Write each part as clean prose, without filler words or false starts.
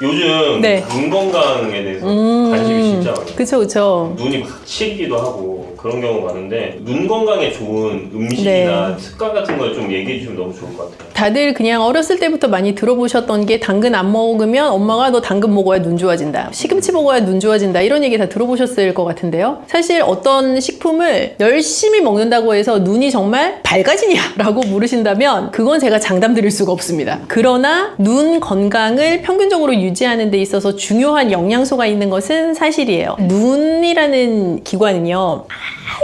요즘 네. 눈 건강에 대해서 관심이 진짜 많아요. 그쵸. 눈이 막 치기도 하고 그런 경우가 많은데 눈 건강에 좋은 음식이나 네. 습관 같은 걸 좀 얘기해 주시면 너무 좋을 것 같아요. 다들 그냥 어렸을 때부터 많이 들어보셨던 게 당근 안 먹으면 엄마가 너 당근 먹어야 눈 좋아진다. 시금치 먹어야 눈 좋아진다. 이런 얘기 다 들어보셨을 것 같은데요. 사실 어떤 식품을 열심히 먹는다고 해서 눈이 정말 밝아지냐 라고 물으신다면 그건 제가 장담 드릴 수가 없습니다. 그러나 눈 건강을 평균적으로 유지하는 데 있어서 중요한 영양소가 있는 것은 사실이에요. 눈이라는 기관은요.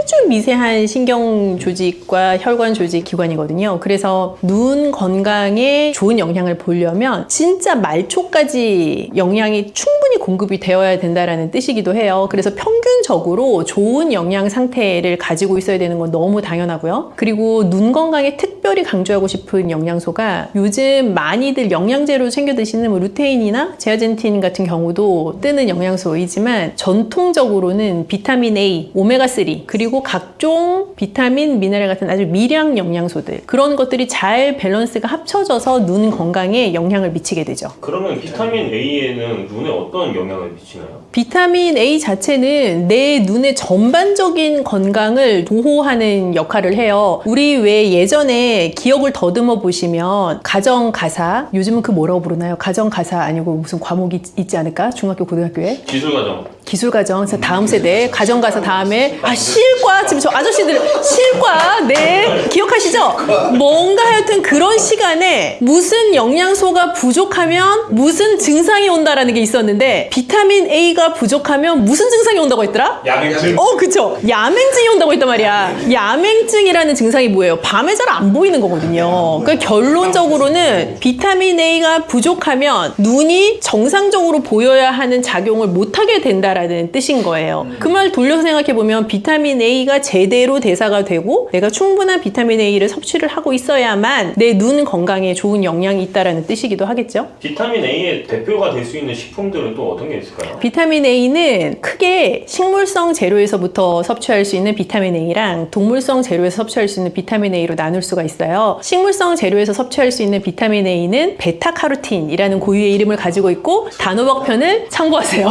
아주 미세한 신경 조직과 혈관 조직 기관이거든요. 그래서 눈 건강에 좋은 영향을 보려면 진짜 말초까지 영양이 충분히 공급이 되어야 된다는 뜻이기도 해요. 그래서 평균적으로 좋은 영양 상태를 가지고 있어야 되는 건 너무 당연하고요. 그리고 눈 건강에 특별히 강조하고 싶은 영양소가 요즘 많이들 영양제로 챙겨 드시는 뭐 루테인이나 제아젠틴 같은 경우도 뜨는 영양소이지만 전통적으로는 비타민 A, 오메가3 그리고 각종 비타민, 미네랄 같은 아주 미량 영양소들 그런 것들이 잘 밸런스가 합쳐져서 눈 건강에 영향을 미치게 되죠. 그러면 비타민 A에는 눈에 어떤 영향을 미치나요? 비타민 A 자체는 내 눈의 전반적인 건강을 보호하는 역할을 해요. 우리 왜 예전에 기억을 더듬어 보시면 가정가사, 요즘은 그 뭐라고 부르나요? 가정가사 아니고 무슨 과목이 있지 않을까? 중학교, 고등학교에? 기술과정. 기술과정, 다음 세대, 가정가사 다음에, 실과, 지금 저 아저씨들, 실과, 네, 기억하시죠? 뭔가 하여튼 그런 시간에 무슨 영양소가 부족하면 무슨 증상이 온다라는 게 있었는데, 비타민 A가 부족하면 무슨 증상이 온다고 했더라? 야맹증. 그쵸. 야맹증이 온다고 했단 말이야. 야맹증이라는 증상이 뭐예요? 밤에 잘 안 보이는 거거든요. 그러니까 결론적으로는 비타민 A가 부족하면 눈이 정상적으로 보여야 하는 작용을 못하게 된다라는 뜻인 거예요. 그 말 돌려서 생각해보면 비타민 A가 제대로 대사가 되고 내가 충분한 비타민 A를 섭취를 하고 있어야만 내 눈 건강에 좋은 영향이 있다라는 뜻이기도 하겠죠. 비타민 A의 대표가 될 수 있는 식품들은 또 어떤 게 있을까요? 비타민 A는 크게 식물성 재료에서부터 섭취할 수 있는 비타민 A랑 동물성 재료에서 섭취할 수 있는 비타민 A로 나눌 수가 있어요. 식물성 재료에서 섭취할 수 있는 비타민 A는 베타카로틴이라는 고유의 이름을 가지고 있고 단호박편을 참고하세요.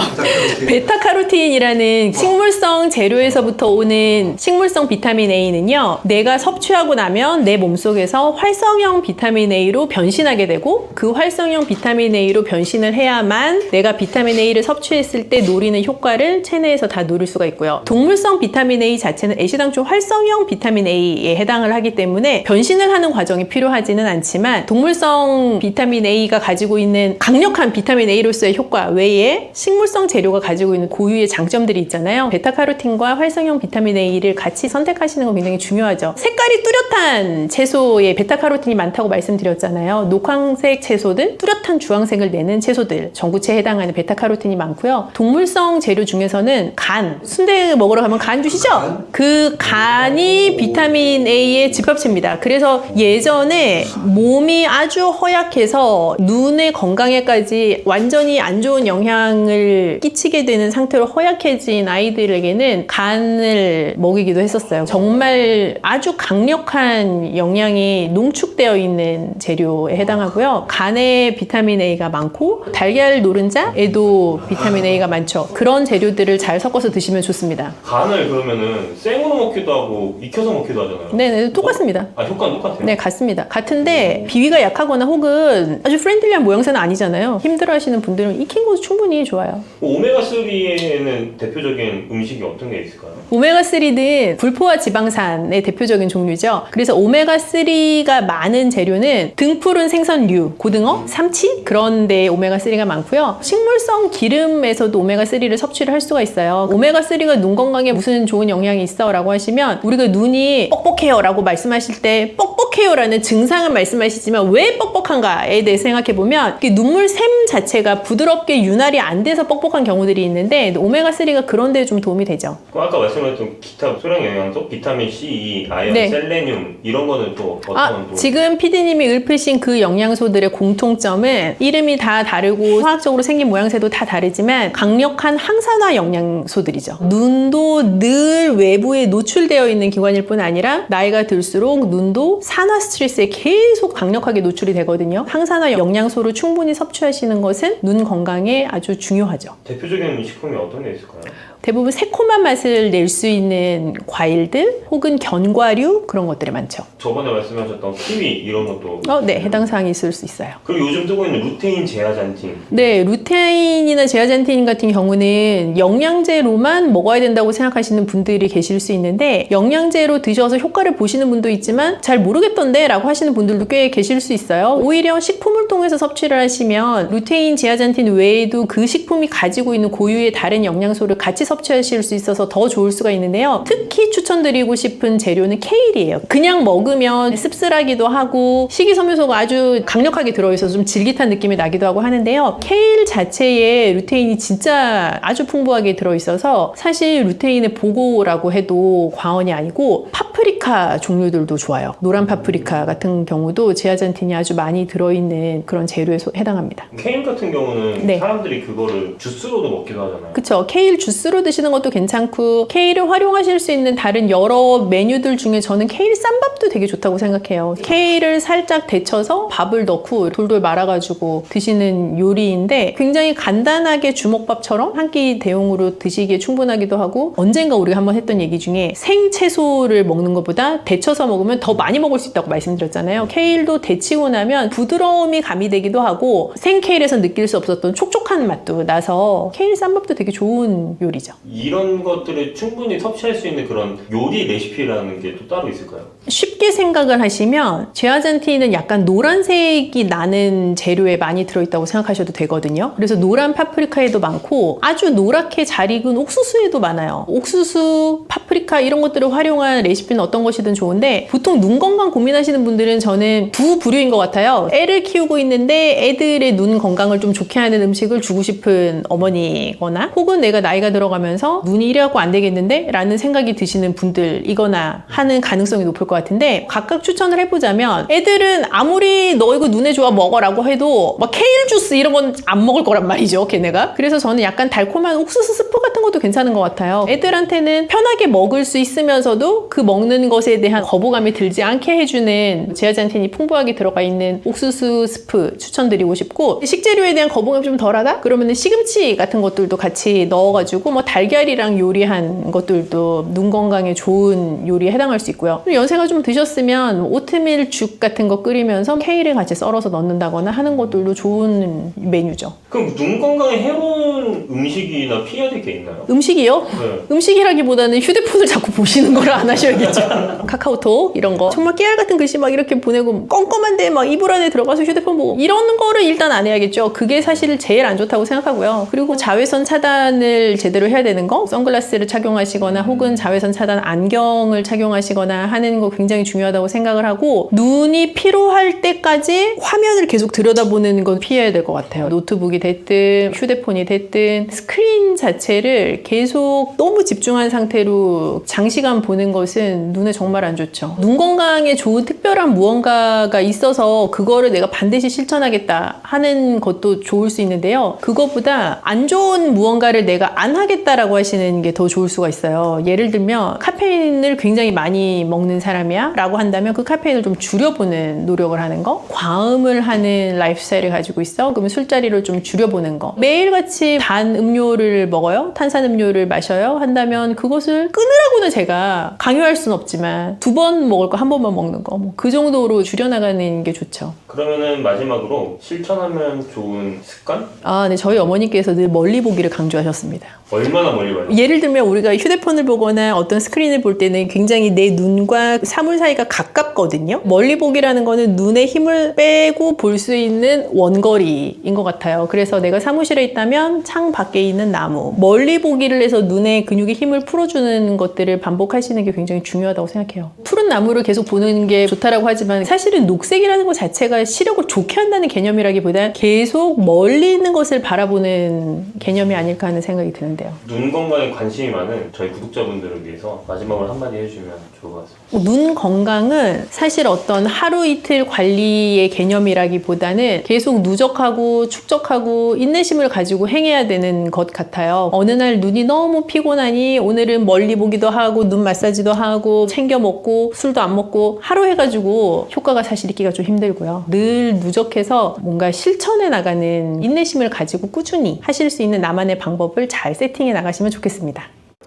베타카로틴이라는 식물성 재료에서부터 오는 식물성 비타민 A는요. 내가 섭취하고 나면 내 몸속에서 활성형 비타민 A로 변신하게 되고 그 활성형 비타민 A로 변신을 해야만 내가 비타민 A를 섭취했을 때 노리는 효과를 체내에서 다 누릴 수가 있고요. 동물성 비타민 A 자체는 애시당초 활성형 비타민 A에 해당을 하기 때문에 변신을 하는 과정이 필요하지는 않지만 동물성 비타민 A가 가지고 있는 강력한 비타민 A로서의 효과 외에 식물성 재료가 가지고 있는 고유의 장점들이 있잖아요. 베타카로틴과 활성형 비타민 A를 같이 선택하시는 건 굉장히 중요하죠. 색깔이 뚜렷한 채소에 베타카로틴이 많다고 말씀드렸잖아요. 녹황색 채소들, 뚜렷한 주황색을 내는 채소들, 전구체에 해당하는 베타카로틴이 많고요. 동물성 재료 중에서는 간, 순대 먹으러 가면 간 주시죠? 그 간이 비타민 A의 집합체입니다. 그래서 예전에 몸이 아주 허약해서 눈의 건강에까지 완전히 안 좋은 영향을 끼치게 되는 상태로 허약해진 아이들에게는 간을 먹이기도 했었어요. 정말 아주 강력한 영양이 농축되어 있는 재료에 해당하고요. 간에 비타민 A가 많고 달걀 노른자에도 비타민 A가 많죠. 그런 재료들을 잘 섞어서 드시면 좋습니다. 간을 그러면은 생으로 먹기도 하고 익혀서 먹기도 하잖아요. 네, 똑같습니다. 효과는 똑같아요? 네, 같습니다. 같은데 비위가 약하거나 혹은 아주 프렌들리한 모양새는 아니잖아요. 힘들어하시는 분들은 익힌 것도 충분히 좋아요. 오메가3에는 대표적인 음식이 어떤 게 있을까요? 오메가3는 불포화 지방산의 대표적인 종류죠. 그래서 오메가3가 많은 재료는 등푸른 생선류, 고등어, 삼치 그런 데 오메가3가 많고요. 식물성 기름에서도 오메가3를 섭취를 할 수가 있어요. 오메가3가 눈 건강에 무슨 좋은 영향이 있어 라고 하시면 우리가 눈이 뻑뻑해요 라고 말씀하실 때 뻑뻑해요 라는 증상은 말씀하시지만 왜 뻑뻑한가에 대해 생각해보면 눈물샘 자체가 부드럽게 윤활이 안 돼서 뻑뻑한 경우들이 있는데 있는데 오메가3가 그런 데 좀 도움이 되죠. 그럼 아까 말씀하셨던 기타 소량 영양소, 비타민 C, 아연, 네. 셀레늄 이런 거는 또 어떤 도움? 지금 PD님이 읊으신 그 영양소들의 공통점은 이름이 다 다르고 화학적으로 생긴 모양새도 다 다르지만 강력한 항산화 영양소들이죠. 눈도 늘 외부에 노출되어 있는 기관일 뿐 아니라 나이가 들수록 눈도 산화 스트레스에 계속 강력하게 노출이 되거든요. 항산화 영양소를 충분히 섭취하시는 것은 눈 건강에 아주 중요하죠. 대표적인 식품이 어떤 게 있을까요? 대부분 새콤한 맛을 낼 수 있는 과일들 혹은 견과류 그런 것들이 많죠. 저번에 말씀하셨던 키위 이런 것도 네, 해당 사항이 있을 수 있어요. 그리고 요즘 뜨고 있는 루테인, 제아잔틴. 네, 루테인이나 제아잔틴 같은 경우는 영양제로만 먹어야 된다고 생각하시는 분들이 계실 수 있는데 영양제로 드셔서 효과를 보시는 분도 있지만 잘 모르겠던데 라고 하시는 분들도 꽤 계실 수 있어요. 오히려 식품을 통해서 섭취를 하시면 루테인, 제아잔틴 외에도 그 식품이 가지고 있는 고유의 다른 영양소를 같이 섭취하실 수 있어서 더 좋을 수가 있는데요. 특히 추천드리고 싶은 재료는 케일이에요. 그냥 먹으면 씁쓸하기도 하고 식이섬유소가 아주 강력하게 들어있어서 좀 질깃한 느낌이 나기도 하고 하는데요. 케일 자체에 루테인이 진짜 아주 풍부하게 들어있어서 사실 루테인의 보고라고 해도 과언이 아니고 파프리카 종류들도 좋아요. 노란 파프리카 같은 경우도 제아잔틴이 아주 많이 들어있는 그런 재료에 해당합니다. 케일 같은 경우는 네. 사람들이 그거를 주스로도 먹기도 하잖아요. 그쵸. 케일 주스로 드시는 것도 괜찮고 케일을 활용하실 수 있는 다른 여러 메뉴들 중에 저는 케일 쌈밥도 되게 좋다고 생각해요. 케일을 살짝 데쳐서 밥을 넣고 돌돌 말아가지고 드시는 요리인데 굉장히 간단하게 주먹밥처럼 한 끼 대용으로 드시기에 충분하기도 하고 언젠가 우리가 한번 했던 얘기 중에 생채소를 먹는 것보다 데쳐서 먹으면 더 많이 먹을 수 있다고 말씀드렸잖아요. 케일도 데치고 나면 부드러움이 가미되기도 하고 생케일에서 느낄 수 없었던 촉촉한 맛도 나서 케일 쌈밥도 되게 좋은 요리죠. 이런 것들을 충분히 섭취할 수 있는 그런 요리 레시피라는 게 또 따로 있을까요? 쉽게 생각을 하시면 제아잔틴은 약간 노란색이 나는 재료에 많이 들어있다고 생각하셔도 되거든요. 그래서 노란 파프리카에도 많고 아주 노랗게 잘 익은 옥수수에도 많아요. 옥수수, 파프리카 이런 것들을 활용한 레시피는 어떤 것이든 좋은데 보통 눈 건강 고민하시는 분들은 저는 두 부류인 것 같아요. 애를 키우고 있는데 애들의 눈 건강을 좀 좋게 하는 음식을 주고 싶은 어머니거나 혹은 내가 나이가 들어가면서 눈이 이래갖고 안 되겠는데? 라는 생각이 드시는 분들이거나 하는 가능성이 높을 것 같은데 각각 추천을 해보자면 애들은 아무리 너 이거 눈에 좋아 먹어라고 해도 막 케일 주스 이런 건 안 먹을 거란 말이죠, 걔네가. 그래서 저는 약간 달콤한 옥수수 스프 같은 것도 괜찮은 것 같아요. 애들한테는 편하게 먹을 수 있으면서도 그 먹는 것에 대한 거부감이 들지 않게 해주는 제아잔틴이 풍부하게 들어가 있는 옥수수 스프 추천드리고 싶고 식재료에 대한 거부감이 좀 덜하다? 그러면 시금치 같은 것들도 같이 넣어가지고 뭐 달걀이랑 요리한 것들도 눈 건강에 좋은 요리에 해당할 수 있고요. 연세가 좀 드셨으면 오트밀 죽 같은 거 끓이면서 케일을 같이 썰어서 넣는다거나 하는 것들도 좋은 메뉴죠. 그럼 눈 건강에 해로운 음식이나 피해야 될 게 있나요? 음식이요? 네. 음식이라기보다는 휴대폰을 자꾸 보시는 걸 안 하셔야겠죠. 카카오톡 이런 거 정말 깨알 같은 글씨 막 이렇게 보내고 껌껌한데 막 이불 안에 들어가서 휴대폰 보고 이런 거를 일단 안 해야겠죠. 그게 사실 제일 안 좋다고 생각하고요. 그리고 자외선 차단을 제대로 해야 되는 거, 선글라스를 착용하시거나 혹은 자외선 차단 안경을 착용하시거나 하는 거 굉장히 중요하다고 생각을 하고 눈이 피로할 때까지 화면을 계속 들여다보는 건 피해야 될 것 같아요. 노트북이 됐든 휴대폰이 됐든 스크린 자체를 계속 너무 집중한 상태로 장시간 보는 것은 눈에 정말 안 좋죠. 눈 건강에 좋은 특별한 무언가가 있어서 그거를 내가 반드시 실천하겠다 하는 것도 좋을 수 있는데요. 그거보다 안 좋은 무언가를 내가 안 하겠다라고 하시는 게 더 좋을 수가 있어요. 예를 들면 카페인을 굉장히 많이 먹는 사람이야 라고 한다면 그 카페인을 좀 줄여보는 노력을 하는 거, 과음을 하는 라이프 스타일을 가지고 있어 그러면 술자리를 좀 줄여보는 거, 매일같이 단 음료를 먹어요, 탄산음료를 마셔요 한다면 그것을 끊으라고는 제가 강요할 수는 없지만 2번 먹을 거 1번만 먹는 거, 뭐 그 정도로 줄여나가는 게 좋죠. 그러면은 마지막으로 실천하면 좋은 습관? 네, 저희 어머니께서 늘 멀리 보기를 강조하셨습니다. 얼마나 멀리 봐요? 예를 들면 우리가 휴대폰을 보거나 어떤 스크린을 볼 때는 굉장히 내 눈과 사물 사이가 가깝거든요. 멀리 보기라는 거는 눈의 힘을 빼고 볼 수 있는 원거리인 것 같아요. 그래서 내가 사무실에 있다면 창 밖에 있는 나무, 멀리 보기를 해서 눈의 근육의 힘을 풀어주는 것들을 반복하시는 게 굉장히 중요하다고 생각해요. 푸른 나무를 계속 보는 게 좋다라고 하지만 사실은 녹색이라는 것 자체가 시력을 좋게 한다는 개념이라기보다 계속 멀리 있는 것을 바라보는 개념이 아닐까 하는 생각이 드는데요. 눈 건강에 관심이 많은 저희 구독자분들을 위해서 마지막으로 한마디 해주시면 좋을 것 같습니다. 눈 건강은 사실 어떤 하루 이틀 관리의 개념이라기보다는 계속 누적하고 축적하고 인내심을 가지고 행해야 되는 것 같아요. 어느 날 눈이 너무 피곤하니 오늘은 멀리 보기도 하고 눈 마사지도 하고 챙겨 먹고 술도 안 먹고 하루 해가지고 효과가 사실 있기가 좀 힘들고요. 늘 누적해서 뭔가 실천해 나가는 인내심을 가지고 꾸준히 하실 수 있는 나만의 방법을 잘 세팅해 나가시면 좋겠습니다.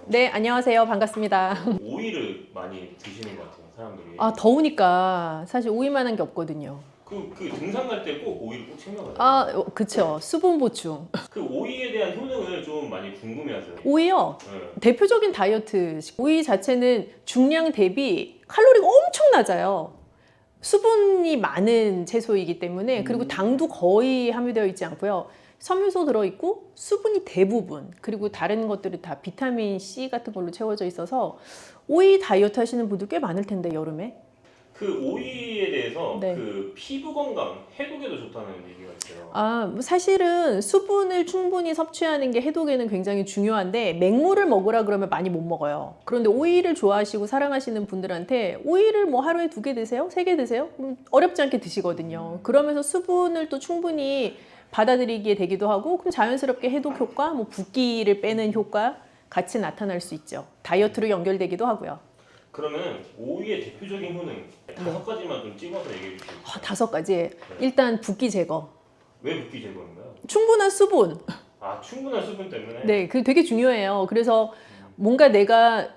네, 안녕하세요. 반갑습니다. 오이를 많이 드시는 것 같아요, 사람들이. 더우니까 사실 오이만한 게 없거든요. 그 등산 갈 때 꼭 오이를 꼭 챙겨가요. 그쵸. 수분 보충. 그 오이에 대한 효능을 좀 많이 궁금해하세요. 오이요. 네. 대표적인 다이어트. 오이 자체는 중량 대비 칼로리가 엄청 낮아요. 수분이 많은 채소이기 때문에 그리고 당도 거의 함유되어 있지 않고요. 섬유소 들어있고 수분이 대부분 그리고 다른 것들이 다 비타민 C 같은 걸로 채워져 있어서 오이 다이어트 하시는 분들 꽤 많을 텐데 여름에. 그 오이에 대해서 네. 그 피부 건강, 해독에도 좋다는 얘기가 있어요. 사실은 수분을 충분히 섭취하는 게 해독에는 굉장히 중요한데 맹물을 먹으라 그러면 많이 못 먹어요. 그런데 오이를 좋아하시고 사랑하시는 분들한테 오이를 뭐 하루에 2개 드세요? 3개 드세요? 어렵지 않게 드시거든요. 그러면서 수분을 또 충분히 받아들이게 되기도 하고 그럼 자연스럽게 해독 효과, 뭐 붓기를 빼는 효과 같이 나타날 수 있죠. 다이어트로 연결되기도 하고요. 그러면 오이의 대표적인 효능 5가지만 좀 찍어서 얘기해 주세요. 5가지. 일단 붓기 제거. 왜 붓기 제거인가요? 충분한 수분. 충분한 수분 때문에? 네, 그게 되게 중요해요. 그래서 뭔가 내가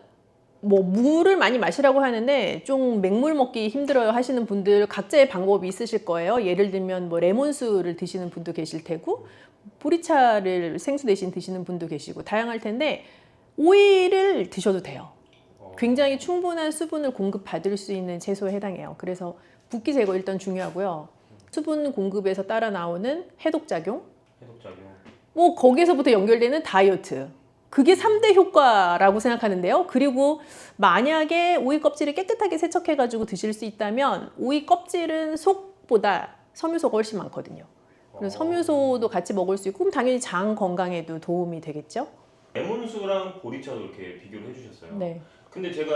뭐 물을 많이 마시라고 하는데 좀 맹물 먹기 힘들어요 하시는 분들 각자의 방법이 있으실 거예요. 예를 들면 뭐 레몬수를 드시는 분도 계실 테고 보리차를 생수 대신 드시는 분도 계시고 다양할 텐데 오이를 드셔도 돼요. 굉장히 충분한 수분을 공급받을 수 있는 채소에 해당해요. 그래서 붓기 제거 일단 중요하고요. 수분 공급에서 따라 나오는 해독작용, 해독작용. 뭐 거기에서부터 연결되는 다이어트. 그게 3대 효과라고 생각하는데요. 그리고 만약에 오이 껍질을 깨끗하게 세척해가지고 드실 수 있다면 오이 껍질은 속보다 섬유소가 훨씬 많거든요. 그래서 섬유소도 같이 먹을 수 있고 그럼 당연히 장 건강에도 도움이 되겠죠. 레몬수랑 보리차도 이렇게 비교를 해주셨어요. 네. 근데 제가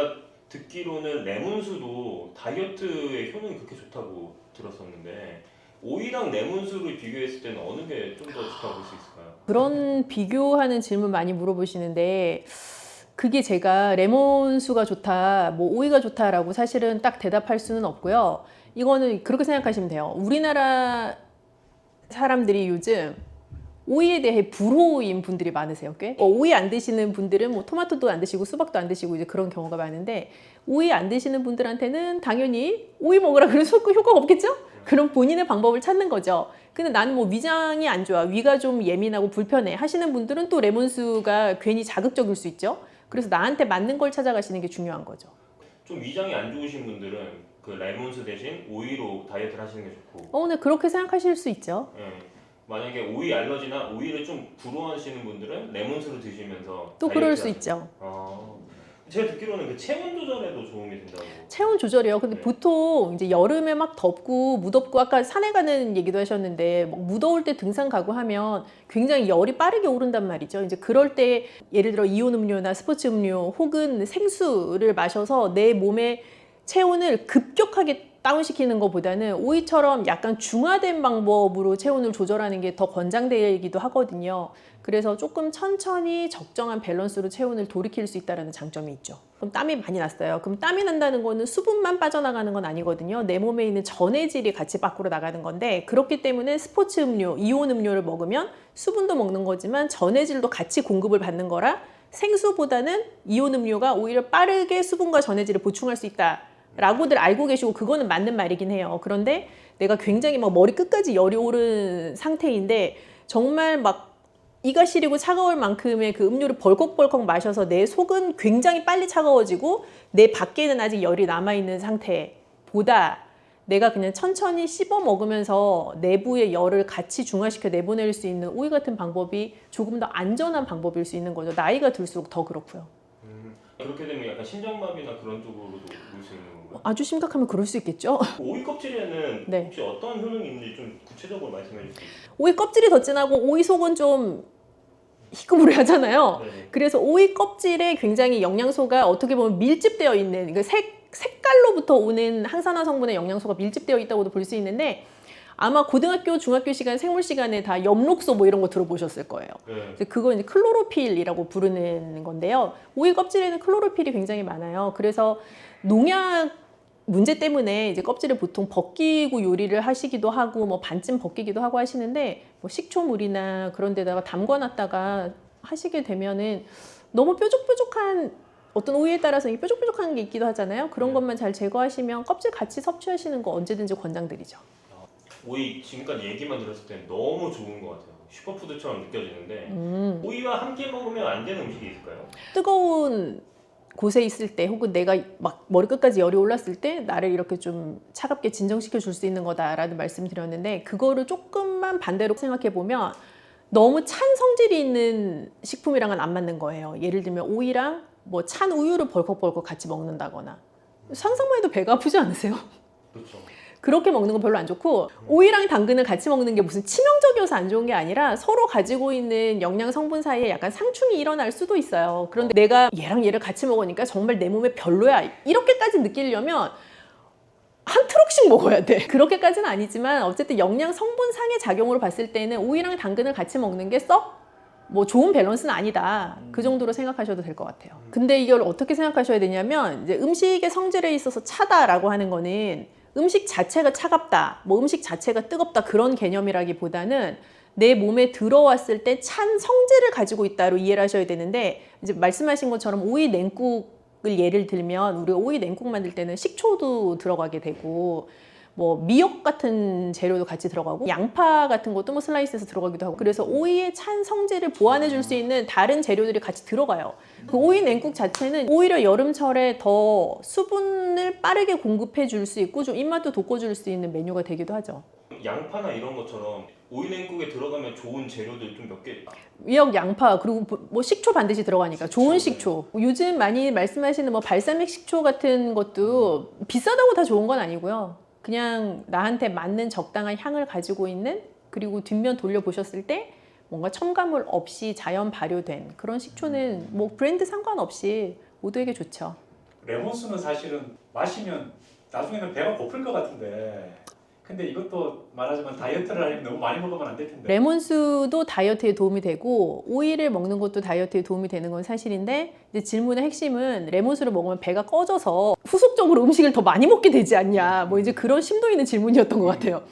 듣기로는 레몬수도 다이어트에 효능이 그렇게 좋다고 들었었는데 오이랑 레몬수를 비교했을 때는 어느 게 좀 더 좋다고 볼 수 있을까요? 그런 비교하는 질문 많이 물어보시는데 그게 제가 레몬수가 좋다, 뭐 오이가 좋다라고 사실은 딱 대답할 수는 없고요. 이거는 그렇게 생각하시면 돼요. 우리나라 사람들이 요즘 오이에 대해 불호인 분들이 많으세요, 꽤. 오이 안 드시는 분들은 뭐 토마토도 안 드시고 수박도 안 드시고 이제 그런 경우가 많은데 오이 안 드시는 분들한테는 당연히 오이 먹으라 그러면 효과가 없겠죠? 그럼 본인의 방법을 찾는 거죠. 근데 나는 뭐 위장이 안 좋아, 위가 좀 예민하고 불편해 하시는 분들은 또 레몬수가 괜히 자극적일 수 있죠. 그래서 나한테 맞는 걸 찾아가시는 게 중요한 거죠. 좀 위장이 안 좋으신 분들은 그 레몬수 대신 오이로 다이어트를 하시는 게 좋고. 네, 그렇게 생각하실 수 있죠. 네. 만약에 오이 알러지나 오이를 좀 불호하시는 분들은 레몬수를 드시면서 또 그럴 수 다이어트 있죠. 제가 듣기로는 그 체온 조절에도 도움이 된다고. 체온 조절이요. 근데 네. 보통 이제 여름에 막 덥고 무덥고 아까 산에 가는 얘기도 하셨는데 막 무더울 때 등산 가고 하면 굉장히 열이 빠르게 오른단 말이죠. 이제 그럴 때 예를 들어 이온 음료나 스포츠 음료 혹은 생수를 마셔서 내 몸의 체온을 급격하게 다운시키는 것보다는 오이처럼 약간 중화된 방법으로 체온을 조절하는 게 더 권장되기도 하거든요. 그래서 조금 천천히 적정한 밸런스로 체온을 돌이킬 수 있다는 장점이 있죠. 그럼 땀이 많이 났어요. 그럼 땀이 난다는 거는 수분만 빠져나가는 건 아니거든요. 내 몸에 있는 전해질이 같이 밖으로 나가는 건데 그렇기 때문에 스포츠 음료, 이온 음료를 먹으면 수분도 먹는 거지만 전해질도 같이 공급을 받는 거라 생수보다는 이온 음료가 오히려 빠르게 수분과 전해질을 보충할 수 있다. 라고들 알고 계시고 그거는 맞는 말이긴 해요. 그런데 내가 굉장히 막 머리 끝까지 열이 오른 상태인데 정말 막 이가 시리고 차가울 만큼의 그 음료를 벌컥벌컥 마셔서 내 속은 굉장히 빨리 차가워지고 내 밖에는 아직 열이 남아있는 상태보다 내가 그냥 천천히 씹어 먹으면서 내부의 열을 같이 중화시켜 내보낼 수 있는 오이 같은 방법이 조금 더 안전한 방법일 수 있는 거죠. 나이가 들수록 더 그렇고요. 그렇게 되면 약간 심장마비나 그런 쪽으로도 올 수 있는 건가요? 아주 심각하면 그럴 수 있겠죠. 오이 껍질에는 네. 혹시 어떤 효능이 있는지 좀 구체적으로 말씀해 주세요. 오이 껍질이 더 진하고 오이 속은 좀 희끄무레 하잖아요. 네. 그래서 오이 껍질에 굉장히 영양소가 어떻게 보면 밀집되어 있는, 그 색깔로부터 오는 항산화 성분의 영양소가 밀집되어 있다고도 볼 수 있는데, 아마 고등학교, 중학교 시간, 생물 시간에 다 엽록소 뭐 이런 거 들어보셨을 거예요. 네. 그거 이제 클로로필이라고 부르는 건데요. 오이 껍질에는 클로로필이 굉장히 많아요. 그래서 농약 문제 때문에 이제 껍질을 보통 벗기고 요리를 하시기도 하고 뭐 반쯤 벗기기도 하고 하시는데, 뭐 식초물이나 그런 데다가 담궈놨다가 하시게 되면은 너무 뾰족뾰족한, 어떤 오이에 따라서 이 뾰족뾰족한 게 있기도 하잖아요. 그런 네. 것만 잘 제거하시면 껍질 같이 섭취하시는 거 언제든지 권장드리죠. 오이 지금까지 얘기만 들었을 때 너무 좋은 것 같아요. 슈퍼푸드처럼 느껴지는데 오이와 함께 먹으면 안 되는 음식이 있을까요? 뜨거운 곳에 있을 때, 혹은 내가 막 머리끝까지 열이 올랐을 때 나를 이렇게 좀 차갑게 진정시켜 줄 수 있는 거다라는 말씀드렸는데, 그거를 조금만 반대로 생각해 보면 너무 찬 성질이 있는 식품이랑은 안 맞는 거예요. 예를 들면 오이랑 뭐 찬 우유를 벌컥벌컥 같이 먹는다거나, 상상만 해도 배가 아프지 않으세요? 그렇죠. 그렇게 먹는 건 별로 안 좋고, 오이랑 당근을 같이 먹는 게 무슨 치명적이어서 안 좋은 게 아니라 서로 가지고 있는 영양 성분 사이에 약간 상충이 일어날 수도 있어요. 그런데 내가 얘랑 얘를 같이 먹으니까 정말 내 몸에 별로야, 이렇게까지 느끼려면 한 트럭씩 먹어야 돼. 그렇게까지는 아니지만 어쨌든 영양 성분상의 작용으로 봤을 때는 오이랑 당근을 같이 먹는 게 뭐 좋은 밸런스는 아니다. 그 정도로 생각하셔도 될 것 같아요. 근데 이걸 어떻게 생각하셔야 되냐면, 이제 음식의 성질에 있어서 차다라고 하는 거는 음식 자체가 차갑다, 뭐 음식 자체가 뜨겁다, 그런 개념이라기보다는 내 몸에 들어왔을 때 찬 성질을 가지고 있다로 이해를 하셔야 되는데, 이제 말씀하신 것처럼 오이 냉국을 예를 들면, 우리가 오이 냉국 만들 때는 식초도 들어가게 되고, 뭐 미역 같은 재료도 같이 들어가고, 양파 같은 것도 뭐 슬라이스해서 들어가기도 하고, 그래서 오이의 찬 성질을 보완해 줄 수 있는 다른 재료들이 같이 들어가요. 그 오이 냉국 자체는 오히려 여름철에 더 수분을 빠르게 공급해 줄 수 있고 좀 입맛도 돋궈줄 수 있는 메뉴가 되기도 하죠. 양파나 이런 것처럼 오이 냉국에 들어가면 좋은 재료들 좀 몇 개. 미역, 양파, 그리고 뭐 식초 반드시 들어가니까 좋은 식초. 요즘 많이 말씀하시는 뭐 발사믹 식초 같은 것도 비싸다고 다 좋은 건 아니고요. 그냥 나한테 맞는 적당한 향을 가지고 있는, 그리고 뒷면 돌려보셨을 때 뭔가 첨가물 없이 자연 발효된 그런 식초는 뭐 브랜드 상관없이 모두에게 좋죠. 레몬수는 사실은 마시면 나중에는 배가 고플 것 같은데, 근데 이것도 말하자면 다이어트를 하려면 너무 많이 먹으면 안 될 텐데. 레몬수도 다이어트에 도움이 되고 오이를 먹는 것도 다이어트에 도움이 되는 건 사실인데, 이제 질문의 핵심은 레몬수를 먹으면 배가 꺼져서 후속적으로 음식을 더 많이 먹게 되지 않냐, 뭐 이제 그런 심도 있는 질문이었던 것 같아요.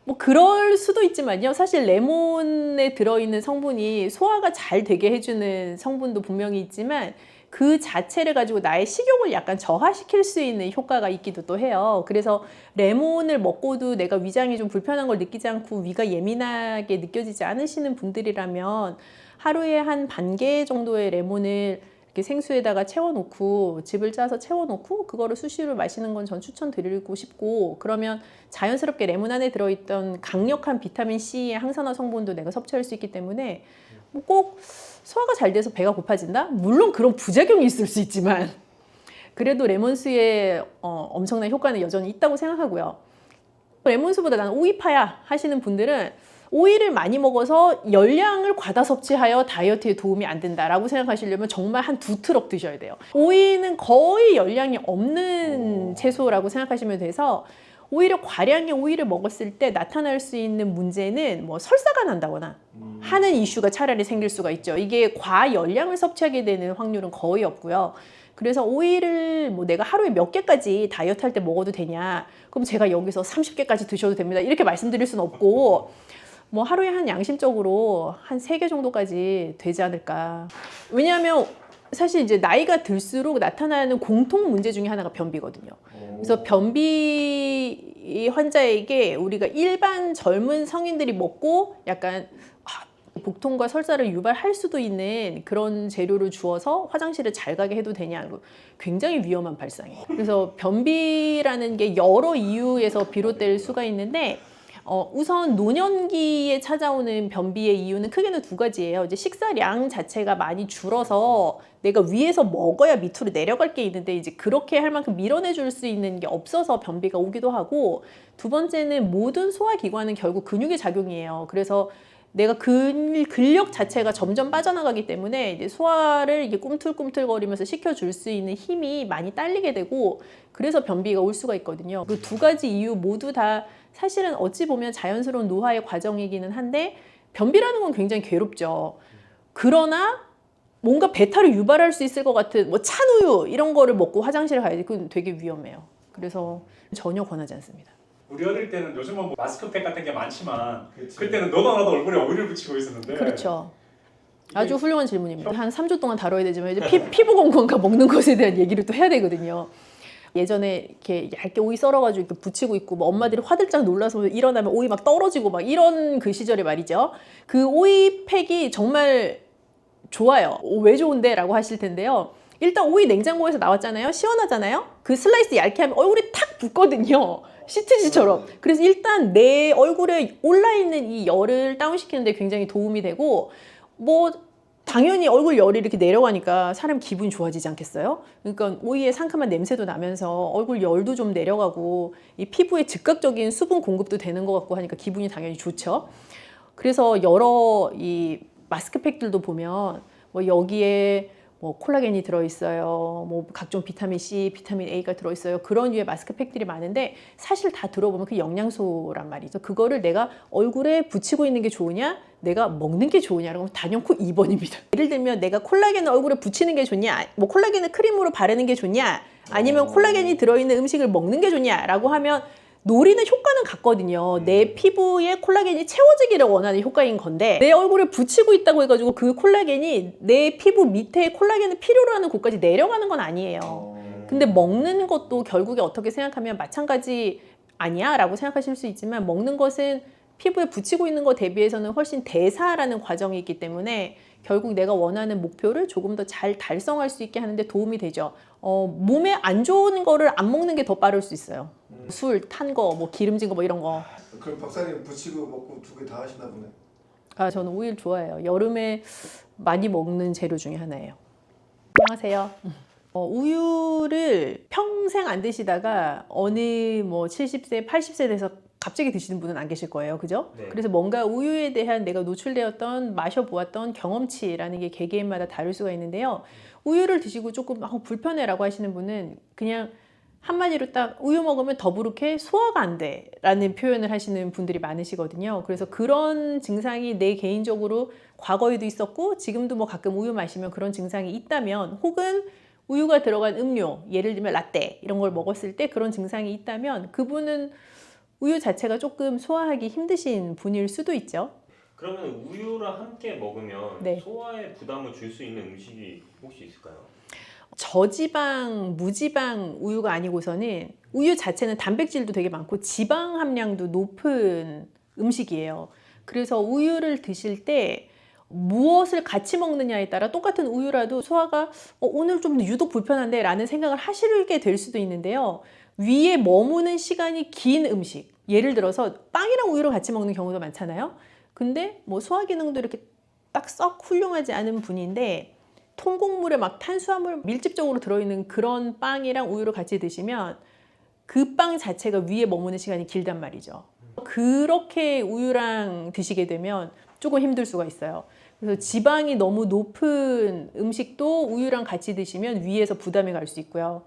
뭐 그럴 수도 있지만요, 사실 레몬에 들어있는 성분이 소화가 잘 되게 해주는 성분도 분명히 있지만 그 자체를 가지고 나의 식욕을 약간 저하시킬 수 있는 효과가 있기도 또 해요. 그래서 레몬을 먹고도 내가 위장이 좀 불편한 걸 느끼지 않고 위가 예민하게 느껴지지 않으시는 분들이라면 하루에 한 반 개 정도의 레몬을 이렇게 생수에다가 채워놓고, 즙을 짜서 채워놓고 그거를 수시로 마시는 건 전 추천드리고 싶고, 그러면 자연스럽게 레몬 안에 들어있던 강력한 비타민 C의 항산화 성분도 내가 섭취할 수 있기 때문에 뭐 꼭 소화가 잘 돼서 배가 고파진다? 물론 그런 부작용이 있을 수 있지만 그래도 레몬수의 엄청난 효과는 여전히 있다고 생각하고요. 레몬수보다 나는 오이파야 하시는 분들은 오이를 많이 먹어서 열량을 과다 섭취하여 다이어트에 도움이 안 된다라고 생각하시려면 정말 한 2트럭 드셔야 돼요. 오이는 거의 열량이 없는 채소라고 생각하시면 돼서, 오히려 과량의 오이를 먹었을 때 나타날 수 있는 문제는 뭐 설사가 난다거나 하는 이슈가 차라리 생길 수가 있죠. 이게 과열량을 섭취하게 되는 확률은 거의 없고요. 그래서 오이를 뭐 내가 하루에 몇 개까지 다이어트 할 때 먹어도 되냐, 그럼 제가 여기서 30개까지 드셔도 됩니다, 이렇게 말씀드릴 수는 없고, 뭐 하루에 한 양심적으로 한 3개 정도까지 되지 않을까. 왜냐하면 사실 이제 나이가 들수록 나타나는 공통 문제 중에 하나가 변비거든요. 그래서 변비 환자에게 우리가 일반 젊은 성인들이 먹고 약간 복통과 설사를 유발할 수도 있는 그런 재료를 주어서 화장실을 잘 가게 해도 되냐, 굉장히 위험한 발상이에요. 그래서 변비라는 게 여러 이유에서 비롯될 수가 있는데, 우선 노년기에 찾아오는 변비의 이유는 크게는 2가지예요. 이제 식사량 자체가 많이 줄어서 내가 위에서 먹어야 밑으로 내려갈 게 있는데 이제 그렇게 할 만큼 밀어내줄 수 있는 게 없어서 변비가 오기도 하고, 2번째는 모든 소화기관은 결국 근육의 작용이에요. 그래서 내가 근력 자체가 점점 빠져나가기 때문에 이제 소화를 이게 꿈틀꿈틀거리면서 시켜줄 수 있는 힘이 많이 딸리게 되고 그래서 변비가 올 수가 있거든요. 그 두 가지 이유 모두 다 사실은 어찌 보면 자연스러운 노화의 과정이기는 한데 변비라는 건 굉장히 괴롭죠. 그러나 뭔가 배탈을 유발할 수 있을 것 같은 뭐 찬 우유 이런 거를 먹고 화장실에 가야지 그건 되게 위험해요. 그래서 전혀 권하지 않습니다. 우리 어릴 때는 요즘은 뭐 마스크팩 같은 게 많지만 그치. 그때는 너도 나도 얼굴에 오일을 붙이고 있었는데 그렇죠. 이게 아주 훌륭한 질문입니다. 한 3주 동안 다뤄야 되지만 이제 피부 건강과 먹는 것에 대한 얘기를 또 해야 되거든요. 예전에 이렇게 얇게 오이 썰어가지고 이렇게 붙이고 있고 뭐 엄마들이 화들짝 놀라서 일어나면 오이 막 떨어지고 막 이런 그 시절에 말이죠. 그 오이 팩이 정말 좋아요. 왜 좋은데? 라고 하실 텐데요. 일단 오이 냉장고에서 나왔잖아요. 시원하잖아요. 그 슬라이스 얇게 하면 얼굴에 탁 붙거든요. 시트지처럼. 그래서 일단 내 얼굴에 올라있는 이 열을 다운시키는 데 굉장히 도움이 되고 뭐 당연히 얼굴 열이 이렇게 내려가니까 사람 기분이 좋아지지 않겠어요? 그러니까 오이의 상큼한 냄새도 나면서 얼굴 열도 좀 내려가고 이 피부에 즉각적인 수분 공급도 되는 것 같고 하니까 기분이 당연히 좋죠. 그래서 여러 이 마스크팩들도 보면 뭐 여기에 뭐 콜라겐이 들어있어요. 뭐 각종 비타민 C, 비타민 A가 들어있어요. 그런 류의 마스크팩들이 많은데 사실 다 들어보면 그 영양소란 말이죠. 그거를 내가 얼굴에 붙이고 있는 게 좋으냐? 내가 먹는 게 좋으냐라고 하면 단연코 2번입니다. 예를 들면 내가 콜라겐을 얼굴에 붙이는 게 좋냐? 뭐 콜라겐을 크림으로 바르는 게 좋냐? 아니면 콜라겐이 들어있는 음식을 먹는 게 좋냐라고 하면 노리는 효과는 같거든요. 내 피부에 콜라겐이 채워지기를 원하는 효과인 건데 내 얼굴에 붙이고 있다고 해가지고 그 콜라겐이 내 피부 밑에 콜라겐을 필요로 하는 곳까지 내려가는 건 아니에요. 근데 먹는 것도 결국에 어떻게 생각하면 마찬가지 아니야? 라고 생각하실 수 있지만 먹는 것은 피부에 붙이고 있는 것 대비해서는 훨씬 대사라는 과정이 있기 때문에 결국 내가 원하는 목표를 조금 더 잘 달성할 수 있게 하는데 도움이 되죠. 몸에 안 좋은 거를 안 먹는 게 더 빠를 수 있어요. 술, 탄 거, 뭐 기름진 거 뭐 이런 거. 그럼 박사님 붙이고 먹고 두 개 다 하시나 보네. 아, 저는 오일 좋아해요. 여름에 많이 먹는 재료 중에 하나예요. 안녕하세요. 우유를 평생 안 드시다가 어느 뭐 70세, 80세 돼서 갑자기 드시는 분은 안 계실 거예요. 그죠? 네. 그래서 뭔가 우유에 대한 내가 노출되었던 마셔보았던 경험치라는 게 개개인마다 다를 수가 있는데요. 우유를 드시고 조금 불편해라고 하시는 분은 그냥 한마디로 딱 우유 먹으면 더부룩해 소화가 안 돼 라는 표현을 하시는 분들이 많으시거든요. 그래서 그런 증상이 내 개인적으로 과거에도 있었고 지금도 뭐 가끔 우유 마시면 그런 증상이 있다면 혹은 우유가 들어간 음료, 예를 들면 라떼 이런 걸 먹었을 때 그런 증상이 있다면 그분은 우유 자체가 조금 소화하기 힘드신 분일 수도 있죠. 그러면 우유랑 함께 먹으면 네. 소화에 부담을 줄 수 있는 음식이 혹시 있을까요? 저지방, 무지방 우유가 아니고서는 우유 자체는 단백질도 되게 많고 지방 함량도 높은 음식이에요. 그래서 우유를 드실 때 무엇을 같이 먹느냐에 따라 똑같은 우유라도 소화가 오늘 좀 유독 불편한데 라는 생각을 하시게 될 수도 있는데요. 위에 머무는 시간이 긴 음식, 예를 들어서 빵이랑 우유를 같이 먹는 경우도 많잖아요. 근데 뭐 소화 기능도 이렇게 딱 썩 훌륭하지 않은 분인데 통곡물에 막 탄수화물 밀집적으로 들어있는 그런 빵이랑 우유를 같이 드시면 그 빵 자체가 위에 머무는 시간이 길단 말이죠. 그렇게 우유랑 드시게 되면 조금 힘들 수가 있어요. 그래서 지방이 너무 높은 음식도 우유랑 같이 드시면 위에서 부담이 갈 수 있고요.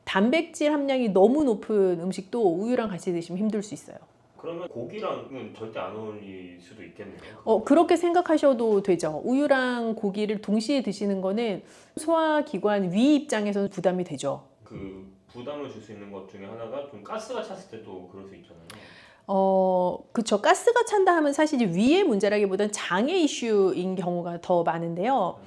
단백질 함량이 너무 높은 음식도 우유랑 같이 드시면 힘들 수 있어요. 그러면 고기랑은 절대 안 어울릴 수도 있겠네요. 그렇게 생각하셔도 되죠. 우유랑 고기를 동시에 드시는 거는 소화기관 위 입장에서는 부담이 되죠. 그 부담을 줄 수 있는 것 중에 하나가 좀 가스가 찼을 때도 그럴 수 있잖아요. 그쵸. 가스가 찬다 하면 사실 이제 위의 문제라기보다는 장애 이슈인 경우가 더 많은데요.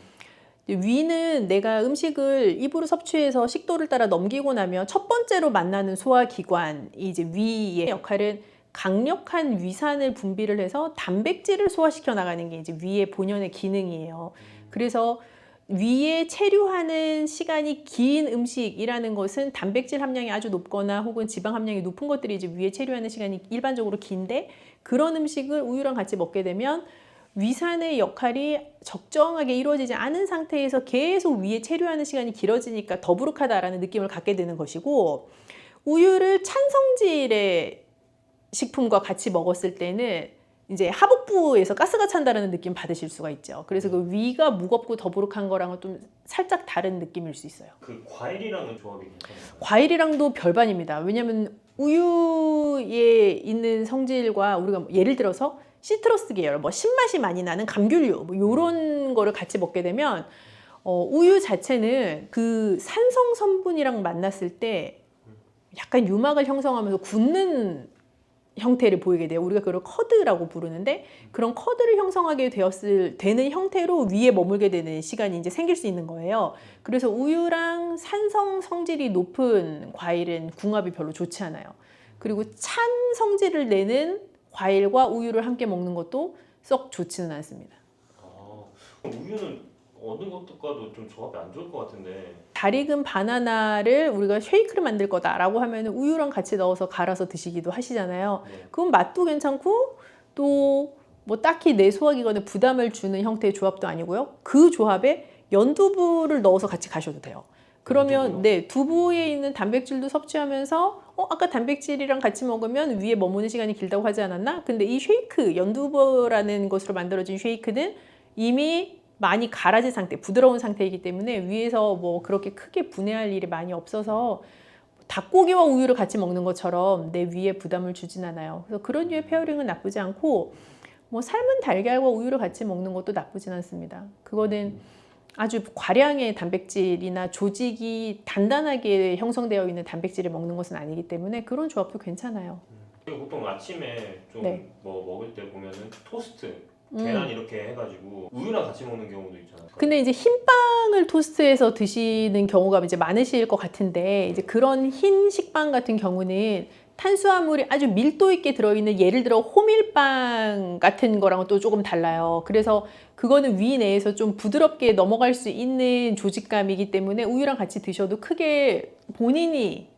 위는 내가 음식을 입으로 섭취해서 식도를 따라 넘기고 나면 첫 번째로 만나는 소화기관이 이제 위의 역할은 강력한 위산을 분비를 해서 단백질을 소화시켜 나가는 게 이제 위의 본연의 기능이에요. 그래서 위에 체류하는 시간이 긴 음식이라는 것은 단백질 함량이 아주 높거나 혹은 지방 함량이 높은 것들이 이제 위에 체류하는 시간이 일반적으로 긴데 그런 음식을 우유랑 같이 먹게 되면 위산의 역할이 적정하게 이루어지지 않은 상태에서 계속 위에 체류하는 시간이 길어지니까 더부룩하다라는 느낌을 갖게 되는 것이고 우유를 찬 성질의 식품과 같이 먹었을 때는 이제 하복부에서 가스가 찬다라는 느낌 받으실 수가 있죠. 그래서 그 위가 무겁고 더부룩한 거랑은 좀 살짝 다른 느낌일 수 있어요. 그 과일이랑은 조합이 괜찮아요. 과일이랑도 별반입니다. 왜냐하면 우유에 있는 성질과 우리가 예를 들어서 시트러스 계열, 뭐 신맛이 많이 나는 감귤류, 뭐 이런 거를 같이 먹게 되면 우유 자체는 그 산성 성분이랑 만났을 때 약간 유막을 형성하면서 굳는 형태를 보이게 돼요. 우리가 그걸 커드라고 부르는데 그런 커드를 형성하게 되는 형태로 위에 머물게 되는 시간이 이제 생길 수 있는 거예요. 그래서 우유랑 산성 성질이 높은 과일은 궁합이 별로 좋지 않아요. 그리고 찬 성질을 내는 과일과 우유를 함께 먹는 것도 썩 좋지는 않습니다. 우유는 어느 것과도 좀 조합이 안 좋을 것 같은데. 잘 익은 바나나를 우리가 쉐이크를 만들 거다라고 하면 우유랑 같이 넣어서 갈아서 드시기도 하시잖아요. 네. 그건 맛도 괜찮고 또 뭐 딱히 내 소화기관에 부담을 주는 형태의 조합도 아니고요. 그 조합에 연두부를 넣어서 같이 가셔도 돼요. 그러면 연두부요? 네, 두부에 있는 단백질도 섭취하면서 아까 단백질이랑 같이 먹으면 위에 머무는 시간이 길다고 하지 않았나? 근데 이 쉐이크, 연두부라는 것으로 만들어진 쉐이크는 이미 많이 갈아진 상태, 부드러운 상태이기 때문에 위에서 뭐 그렇게 크게 분해할 일이 많이 없어서 닭고기와 우유를 같이 먹는 것처럼 내 위에 부담을 주진 않아요. 그래서 그런 류의 페어링은 나쁘지 않고 뭐 삶은 달걀과 우유를 같이 먹는 것도 나쁘진 않습니다. 그거는 아주 과량의 단백질이나 조직이 단단하게 형성되어 있는 단백질을 먹는 것은 아니기 때문에 그런 조합도 괜찮아요. 그리고 보통 아침에 좀 네. 뭐 먹을 때 보면은 토스트, 계란 이렇게 해가지고 우유랑 같이 먹는 경우도 있잖아요. 근데 이제 흰빵을 토스트해서 드시는 경우가 이제 많으실 것 같은데 이제 그런 흰 식빵 같은 경우는 탄수화물이 아주 밀도 있게 들어있는 예를 들어 호밀빵 같은 거랑은 또 조금 달라요. 그래서 그거는 위 내에서 좀 부드럽게 넘어갈 수 있는 조직감이기 때문에 우유랑 같이 드셔도 크게 본인이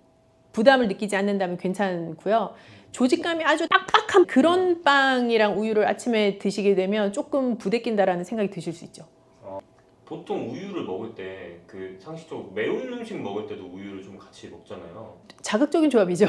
부담을 느끼지 않는다면 괜찮고요. 조직감이 아주 빡빡한 그런 빵이랑 우유를 아침에 드시게 되면 조금 부대낀다라는 생각이 드실 수 있죠. 보통 우유를 먹을 때 그 상식적으로 매운 음식 먹을 때도 우유를 좀 같이 먹잖아요. 자극적인 조합이죠.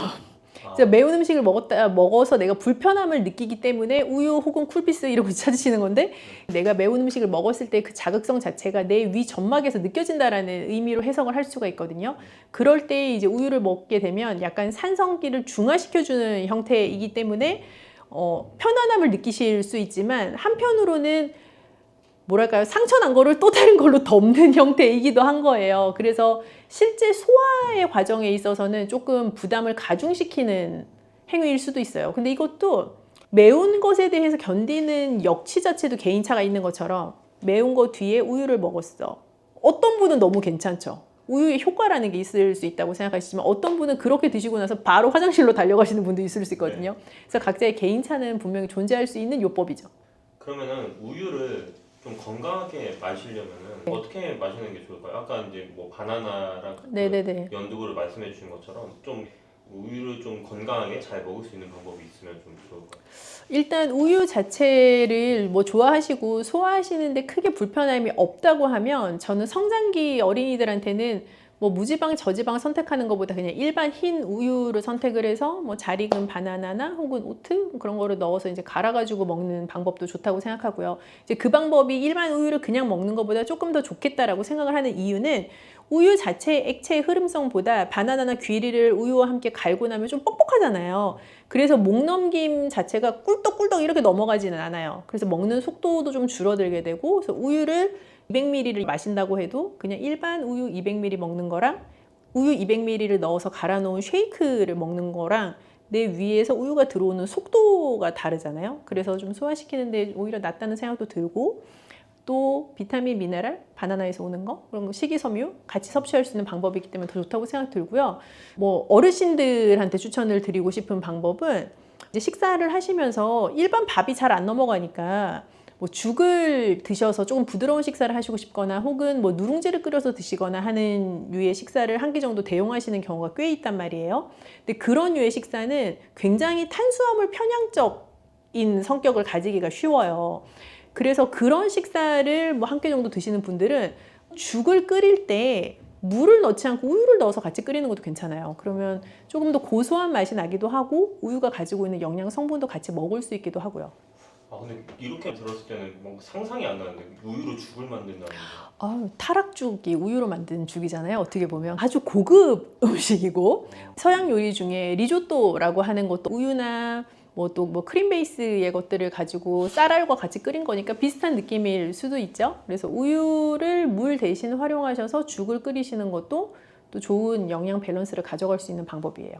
그래서 매운 음식을 먹어서 내가 불편함을 느끼기 때문에 우유 혹은 쿨피스 이런 거 찾으시는 건데 내가 매운 음식을 먹었을 때 그 자극성 자체가 내 위 점막에서 느껴진다라는 의미로 해석을 할 수가 있거든요. 그럴 때 이제 우유를 먹게 되면 약간 산성기를 중화시켜주는 형태이기 때문에 편안함을 느끼실 수 있지만 한편으로는 뭐랄까요, 상처 난 거를 또 다른 걸로 덮는 형태이기도 한 거예요. 그래서 실제 소화의 과정에 있어서는 조금 부담을 가중시키는 행위일 수도 있어요. 근데 이것도 매운 것에 대해서 견디는 역치 자체도 개인차가 있는 것처럼 매운 거 뒤에 우유를 먹었어. 어떤 분은 너무 괜찮죠. 우유의 효과라는 게 있을 수 있다고 생각하시지만 어떤 분은 그렇게 드시고 나서 바로 화장실로 달려가시는 분도 있을 수 있거든요. 그래서 각자의 개인차는 분명히 존재할 수 있는 요법이죠. 그러면은 우유를 좀 건강하게 마시려면은 어떻게 마시는 게 좋을까요? 아까 이제 뭐 바나나랑 네네네. 연두부를 말씀해 주신 것처럼 좀 우유를 좀 건강하게 잘 먹을 수 있는 방법이 있으면 좀 좋을 것 같아요. 일단 우유 자체를 뭐 좋아하시고 소화하시는데 크게 불편함이 없다고 하면 저는 성장기 어린이들한테는 뭐 무지방, 저지방 선택하는 것보다 그냥 일반 흰 우유를 선택을 해서 뭐 잘 익은 바나나나 혹은 오트 그런 거를 넣어서 이제 갈아가지고 먹는 방법도 좋다고 생각하고요. 이제 그 방법이 일반 우유를 그냥 먹는 것보다 조금 더 좋겠다라고 생각을 하는 이유는 우유 자체의 액체의 흐름성보다 바나나나 귀리를 우유와 함께 갈고 나면 좀 뻑뻑하잖아요. 그래서 목 넘김 자체가 꿀떡꿀떡 이렇게 넘어가지는 않아요. 그래서 먹는 속도도 좀 줄어들게 되고 그래서 우유를 200ml를 마신다고 해도 그냥 일반 우유 200ml 먹는 거랑 우유 200ml를 넣어서 갈아 놓은 쉐이크를 먹는 거랑 내 위에서 우유가 들어오는 속도가 다르잖아요. 그래서 좀 소화시키는데 오히려 낫다는 생각도 들고 또 비타민, 미네랄, 바나나에서 오는 거 그런 거 식이섬유 같이 섭취할 수 있는 방법이기 때문에 더 좋다고 생각 들고요. 뭐 어르신들한테 추천을 드리고 싶은 방법은 이제 식사를 하시면서 일반 밥이 잘 안 넘어가니까 뭐 죽을 드셔서 조금 부드러운 식사를 하시고 싶거나 혹은 뭐 누룽지를 끓여서 드시거나 하는 류의 식사를 한 끼 정도 대용하시는 경우가 꽤 있단 말이에요. 근데 그런 류의 식사는 굉장히 탄수화물 편향적인 성격을 가지기가 쉬워요. 그래서 그런 식사를 뭐 한 끼 정도 드시는 분들은 죽을 끓일 때 물을 넣지 않고 우유를 넣어서 같이 끓이는 것도 괜찮아요. 그러면 조금 더 고소한 맛이 나기도 하고 우유가 가지고 있는 영양 성분도 같이 먹을 수 있기도 하고요. 아 근데 이렇게 들었을 때는 뭔가 상상이 안 나는데 우유로 죽을 만든다는 게. 타락죽이 우유로 만든 죽이잖아요. 어떻게 보면 아주 고급 음식이고 서양 요리 중에 리조또라고 하는 것도 우유나 뭐 크림 베이스의 것들을 가지고 쌀알과 같이 끓인 거니까 비슷한 느낌일 수도 있죠. 그래서 우유를 물 대신 활용하셔서 죽을 끓이시는 것도 또 좋은 영양 밸런스를 가져갈 수 있는 방법이에요.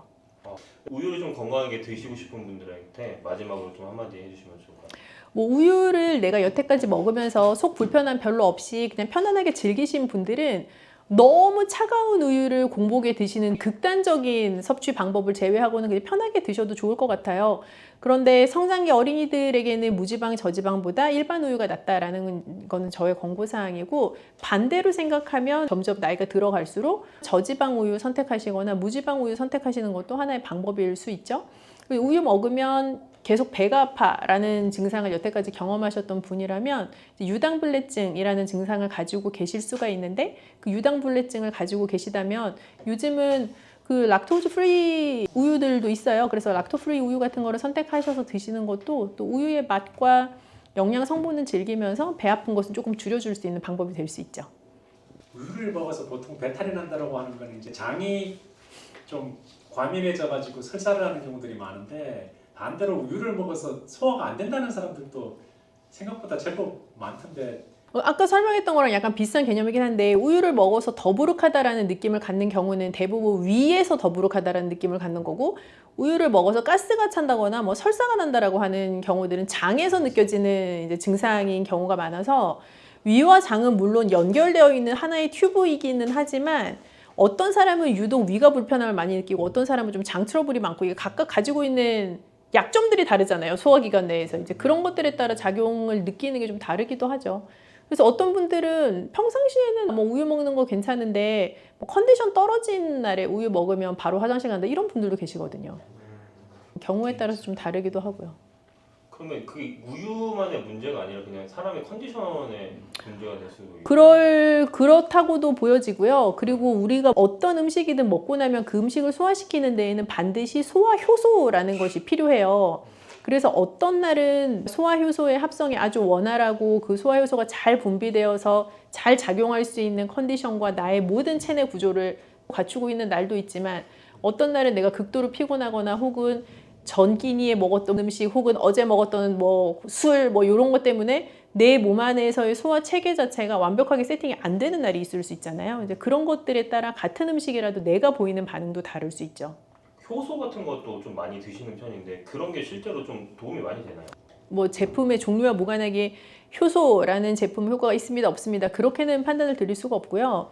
우유를 좀 건강하게 드시고 싶은 분들한테 마지막으로 좀 한마디 해주시면 좋을까요? 뭐 우유를 내가 여태까지 먹으면서 속 불편함 별로 없이 그냥 편안하게 즐기신 분들은 너무 차가운 우유를 공복에 드시는 극단적인 섭취 방법을 제외하고는 그냥 편하게 드셔도 좋을 것 같아요. 그런데 성장기 어린이들에게는 무지방, 저지방보다 일반 우유가 낫다라는 거는 저의 권고사항이고, 반대로 생각하면 점점 나이가 들어갈수록 저지방 우유 선택하시거나 무지방 우유 선택하시는 것도 하나의 방법일 수 있죠. 우유 먹으면 계속 배가 아파라는 증상을 여태까지 경험하셨던 분이라면 유당불내증이라는 증상을 가지고 계실 수가 있는데, 그 유당불내증을 가지고 계시다면 요즘은 그 락토즈 프리 우유들도 있어요. 그래서 락토 프리 우유 같은 거를 선택하셔서 드시는 것도 또 우유의 맛과 영양 성분을 즐기면서 배 아픈 것은 조금 줄여줄 수 있는 방법이 될 수 있죠. 우유를 먹어서 보통 배탈이 난다라고 하는 건 이제 장이 좀 과민해져가지고 설사를 하는 경우들이 많은데, 반대로 우유를 먹어서 소화가 안 된다는 사람들도 생각보다 제법 많던데. 아까 설명했던 거랑 약간 비슷한 개념이긴 한데, 우유를 먹어서 더부룩하다라는 느낌을 갖는 경우는 대부분 위에서 더부룩하다라는 느낌을 갖는 거고, 우유를 먹어서 가스가 찬다거나 뭐 설사가 난다라고 하는 경우들은 장에서 느껴지는 이제 증상인 경우가 많아서, 위와 장은 물론 연결되어 있는 하나의 튜브이기는 하지만 어떤 사람은 유독 위가 불편함을 많이 느끼고 어떤 사람은 좀 장 트러블이 많고, 이게 각각 가지고 있는 약점들이 다르잖아요. 소화기관 내에서 이제 그런 것들에 따라 작용을 느끼는 게 좀 다르기도 하죠. 그래서 어떤 분들은 평상시에는 뭐 우유 먹는 거 괜찮은데 뭐 컨디션 떨어진 날에 우유 먹으면 바로 화장실 간다, 이런 분들도 계시거든요. 경우에 따라서 좀 다르기도 하고요. 그러면 그게 우유만의 문제가 아니라 그냥 사람의 컨디션의 문제가 될 수도 있고. 그렇다고도 보여지고요. 그리고 우리가 어떤 음식이든 먹고 나면 그 음식을 소화시키는 데에는 반드시 소화 효소라는 것이 필요해요. 그래서 어떤 날은 소화 효소의 합성이 아주 원활하고 그 소화 효소가 잘 분비되어서 잘 작용할 수 있는 컨디션과 나의 모든 체내 구조를 갖추고 있는 날도 있지만, 어떤 날은 내가 극도로 피곤하거나 혹은 전기니에 먹었던 음식 혹은 어제 먹었던 뭐 술 뭐 이런 것 때문에 내 몸 안에서의 소화 체계 자체가 완벽하게 세팅이 안 되는 날이 있을 수 있잖아요. 이제 그런 것들에 따라 같은 음식이라도 내가 보이는 반응도 다를 수 있죠. 효소 같은 것도 좀 많이 드시는 편인데 그런 게 실제로 좀 도움이 많이 되나요? 뭐 제품의 종류와 무관하게 효소라는 제품 효과가 있습니다, 없습니다, 그렇게는 판단을 드릴 수가 없고요.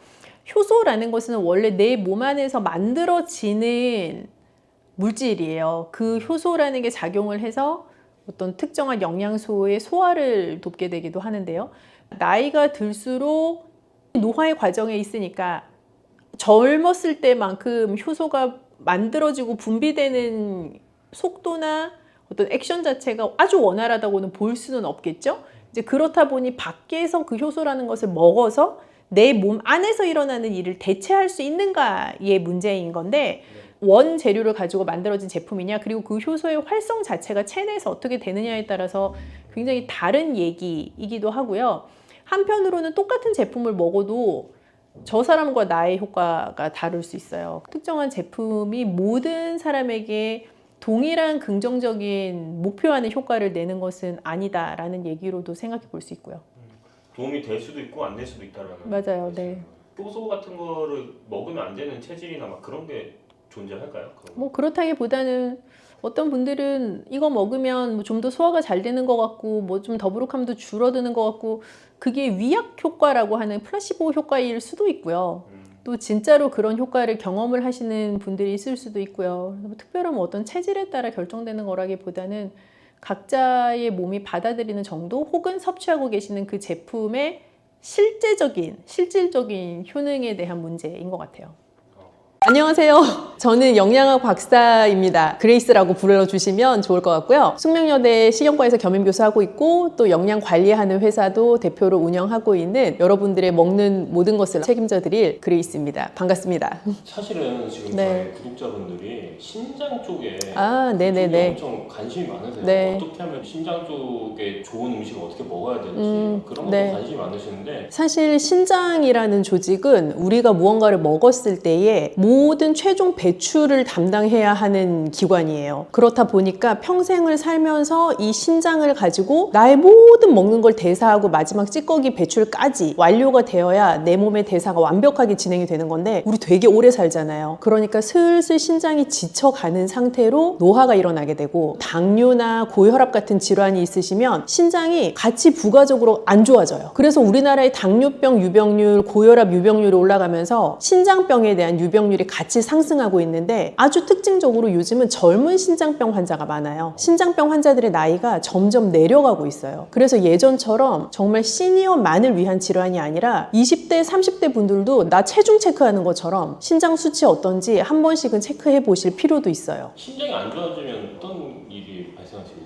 효소라는 것은 원래 내 몸 안에서 만들어지는 물질이에요. 그 효소라는 게 작용을 해서 어떤 특정한 영양소의 소화를 돕게 되기도 하는데요. 나이가 들수록 노화의 과정에 있으니까 젊었을 때만큼 효소가 만들어지고 분비되는 속도나 어떤 액션 자체가 아주 원활하다고는 볼 수는 없겠죠. 이제 그렇다 보니 밖에서 그 효소라는 것을 먹어서 내 몸 안에서 일어나는 일을 대체할 수 있는가의 문제인 건데, 원 재료를 가지고 만들어진 제품이냐, 그리고 그 효소의 활성 자체가 체내에서 어떻게 되느냐에 따라서 굉장히 다른 얘기이기도 하고요. 한편으로는 똑같은 제품을 먹어도 저 사람과 나의 효과가 다를 수 있어요. 특정한 제품이 모든 사람에게 동일한 긍정적인 목표하는 효과를 내는 것은 아니다라는 얘기로도 생각해 볼 수 있고요. 도움이 될 수도 있고 안 될 수도 있다라는. 맞아요, 네. 효소 같은 거를 먹으면 안 되는 체질이나 막 그런 게 존재할까요? 그런 거? 뭐 그렇다기보다는 어떤 분들은 이거 먹으면 좀 더 소화가 잘 되는 것 같고 뭐 좀 더부룩함도 줄어드는 것 같고, 그게 위약 효과라고 하는 플라시보 효과일 수도 있고요. 또 진짜로 그런 효과를 경험을 하시는 분들이 있을 수도 있고요. 뭐 특별한 뭐 어떤 체질에 따라 결정되는 거라기보다는 각자의 몸이 받아들이는 정도 혹은 섭취하고 계시는 그 제품의 실질적인 효능에 대한 문제인 것 같아요. 안녕하세요. 저는 영양학 박사입니다. 그레이스라고 불러주시면 좋을 것 같고요. 숙명여대 식영과에서 겸임교수하고 있고 또 영양 관리하는 회사도 대표로 운영하고 있는 여러분들의 먹는 모든 것을 책임져 드릴 그레이스입니다. 반갑습니다. 사실은 지금 네. 저희 구독자분들이 신장 쪽에 네네네. 엄청 관심이 많으세요. 네. 어떻게 하면 신장 쪽에 좋은 음식을 어떻게 먹어야 될지 그런 것도 네. 관심이 많으시는데 사실 신장이라는 조직은 우리가 무언가를 먹었을 때에 모든 최종 배출을 담당해야 하는 기관이에요. 그렇다 보니까 평생을 살면서 이 신장을 가지고 나의 모든 먹는 걸 대사하고 마지막 찌꺼기 배출까지 완료가 되어야 내 몸의 대사가 완벽하게 진행이 되는 건데 우리 되게 오래 살잖아요. 그러니까 슬슬 신장이 지쳐가는 상태로 노화가 일어나게 되고 당뇨나 고혈압 같은 질환이 있으시면 신장이 같이 부가적으로 안 좋아져요. 그래서 우리나라의 당뇨병 유병률, 고혈압 유병률이 올라가면서 신장병에 대한 유병률이 같이 상승하고 있는데 아주 특징적으로 요즘은 젊은 신장병 환자가 많아요. 신장병 환자들의 나이가 점점 내려가고 있어요. 그래서 예전처럼 정말 시니어만을 위한 질환이 아니라 20대, 30대 분들도 나 체중 체크하는 것처럼 신장 수치 어떤지 한 번씩은 체크해 보실 필요도 있어요. 신장이 안 좋아지면 어떤 일이 발생하시겠어요?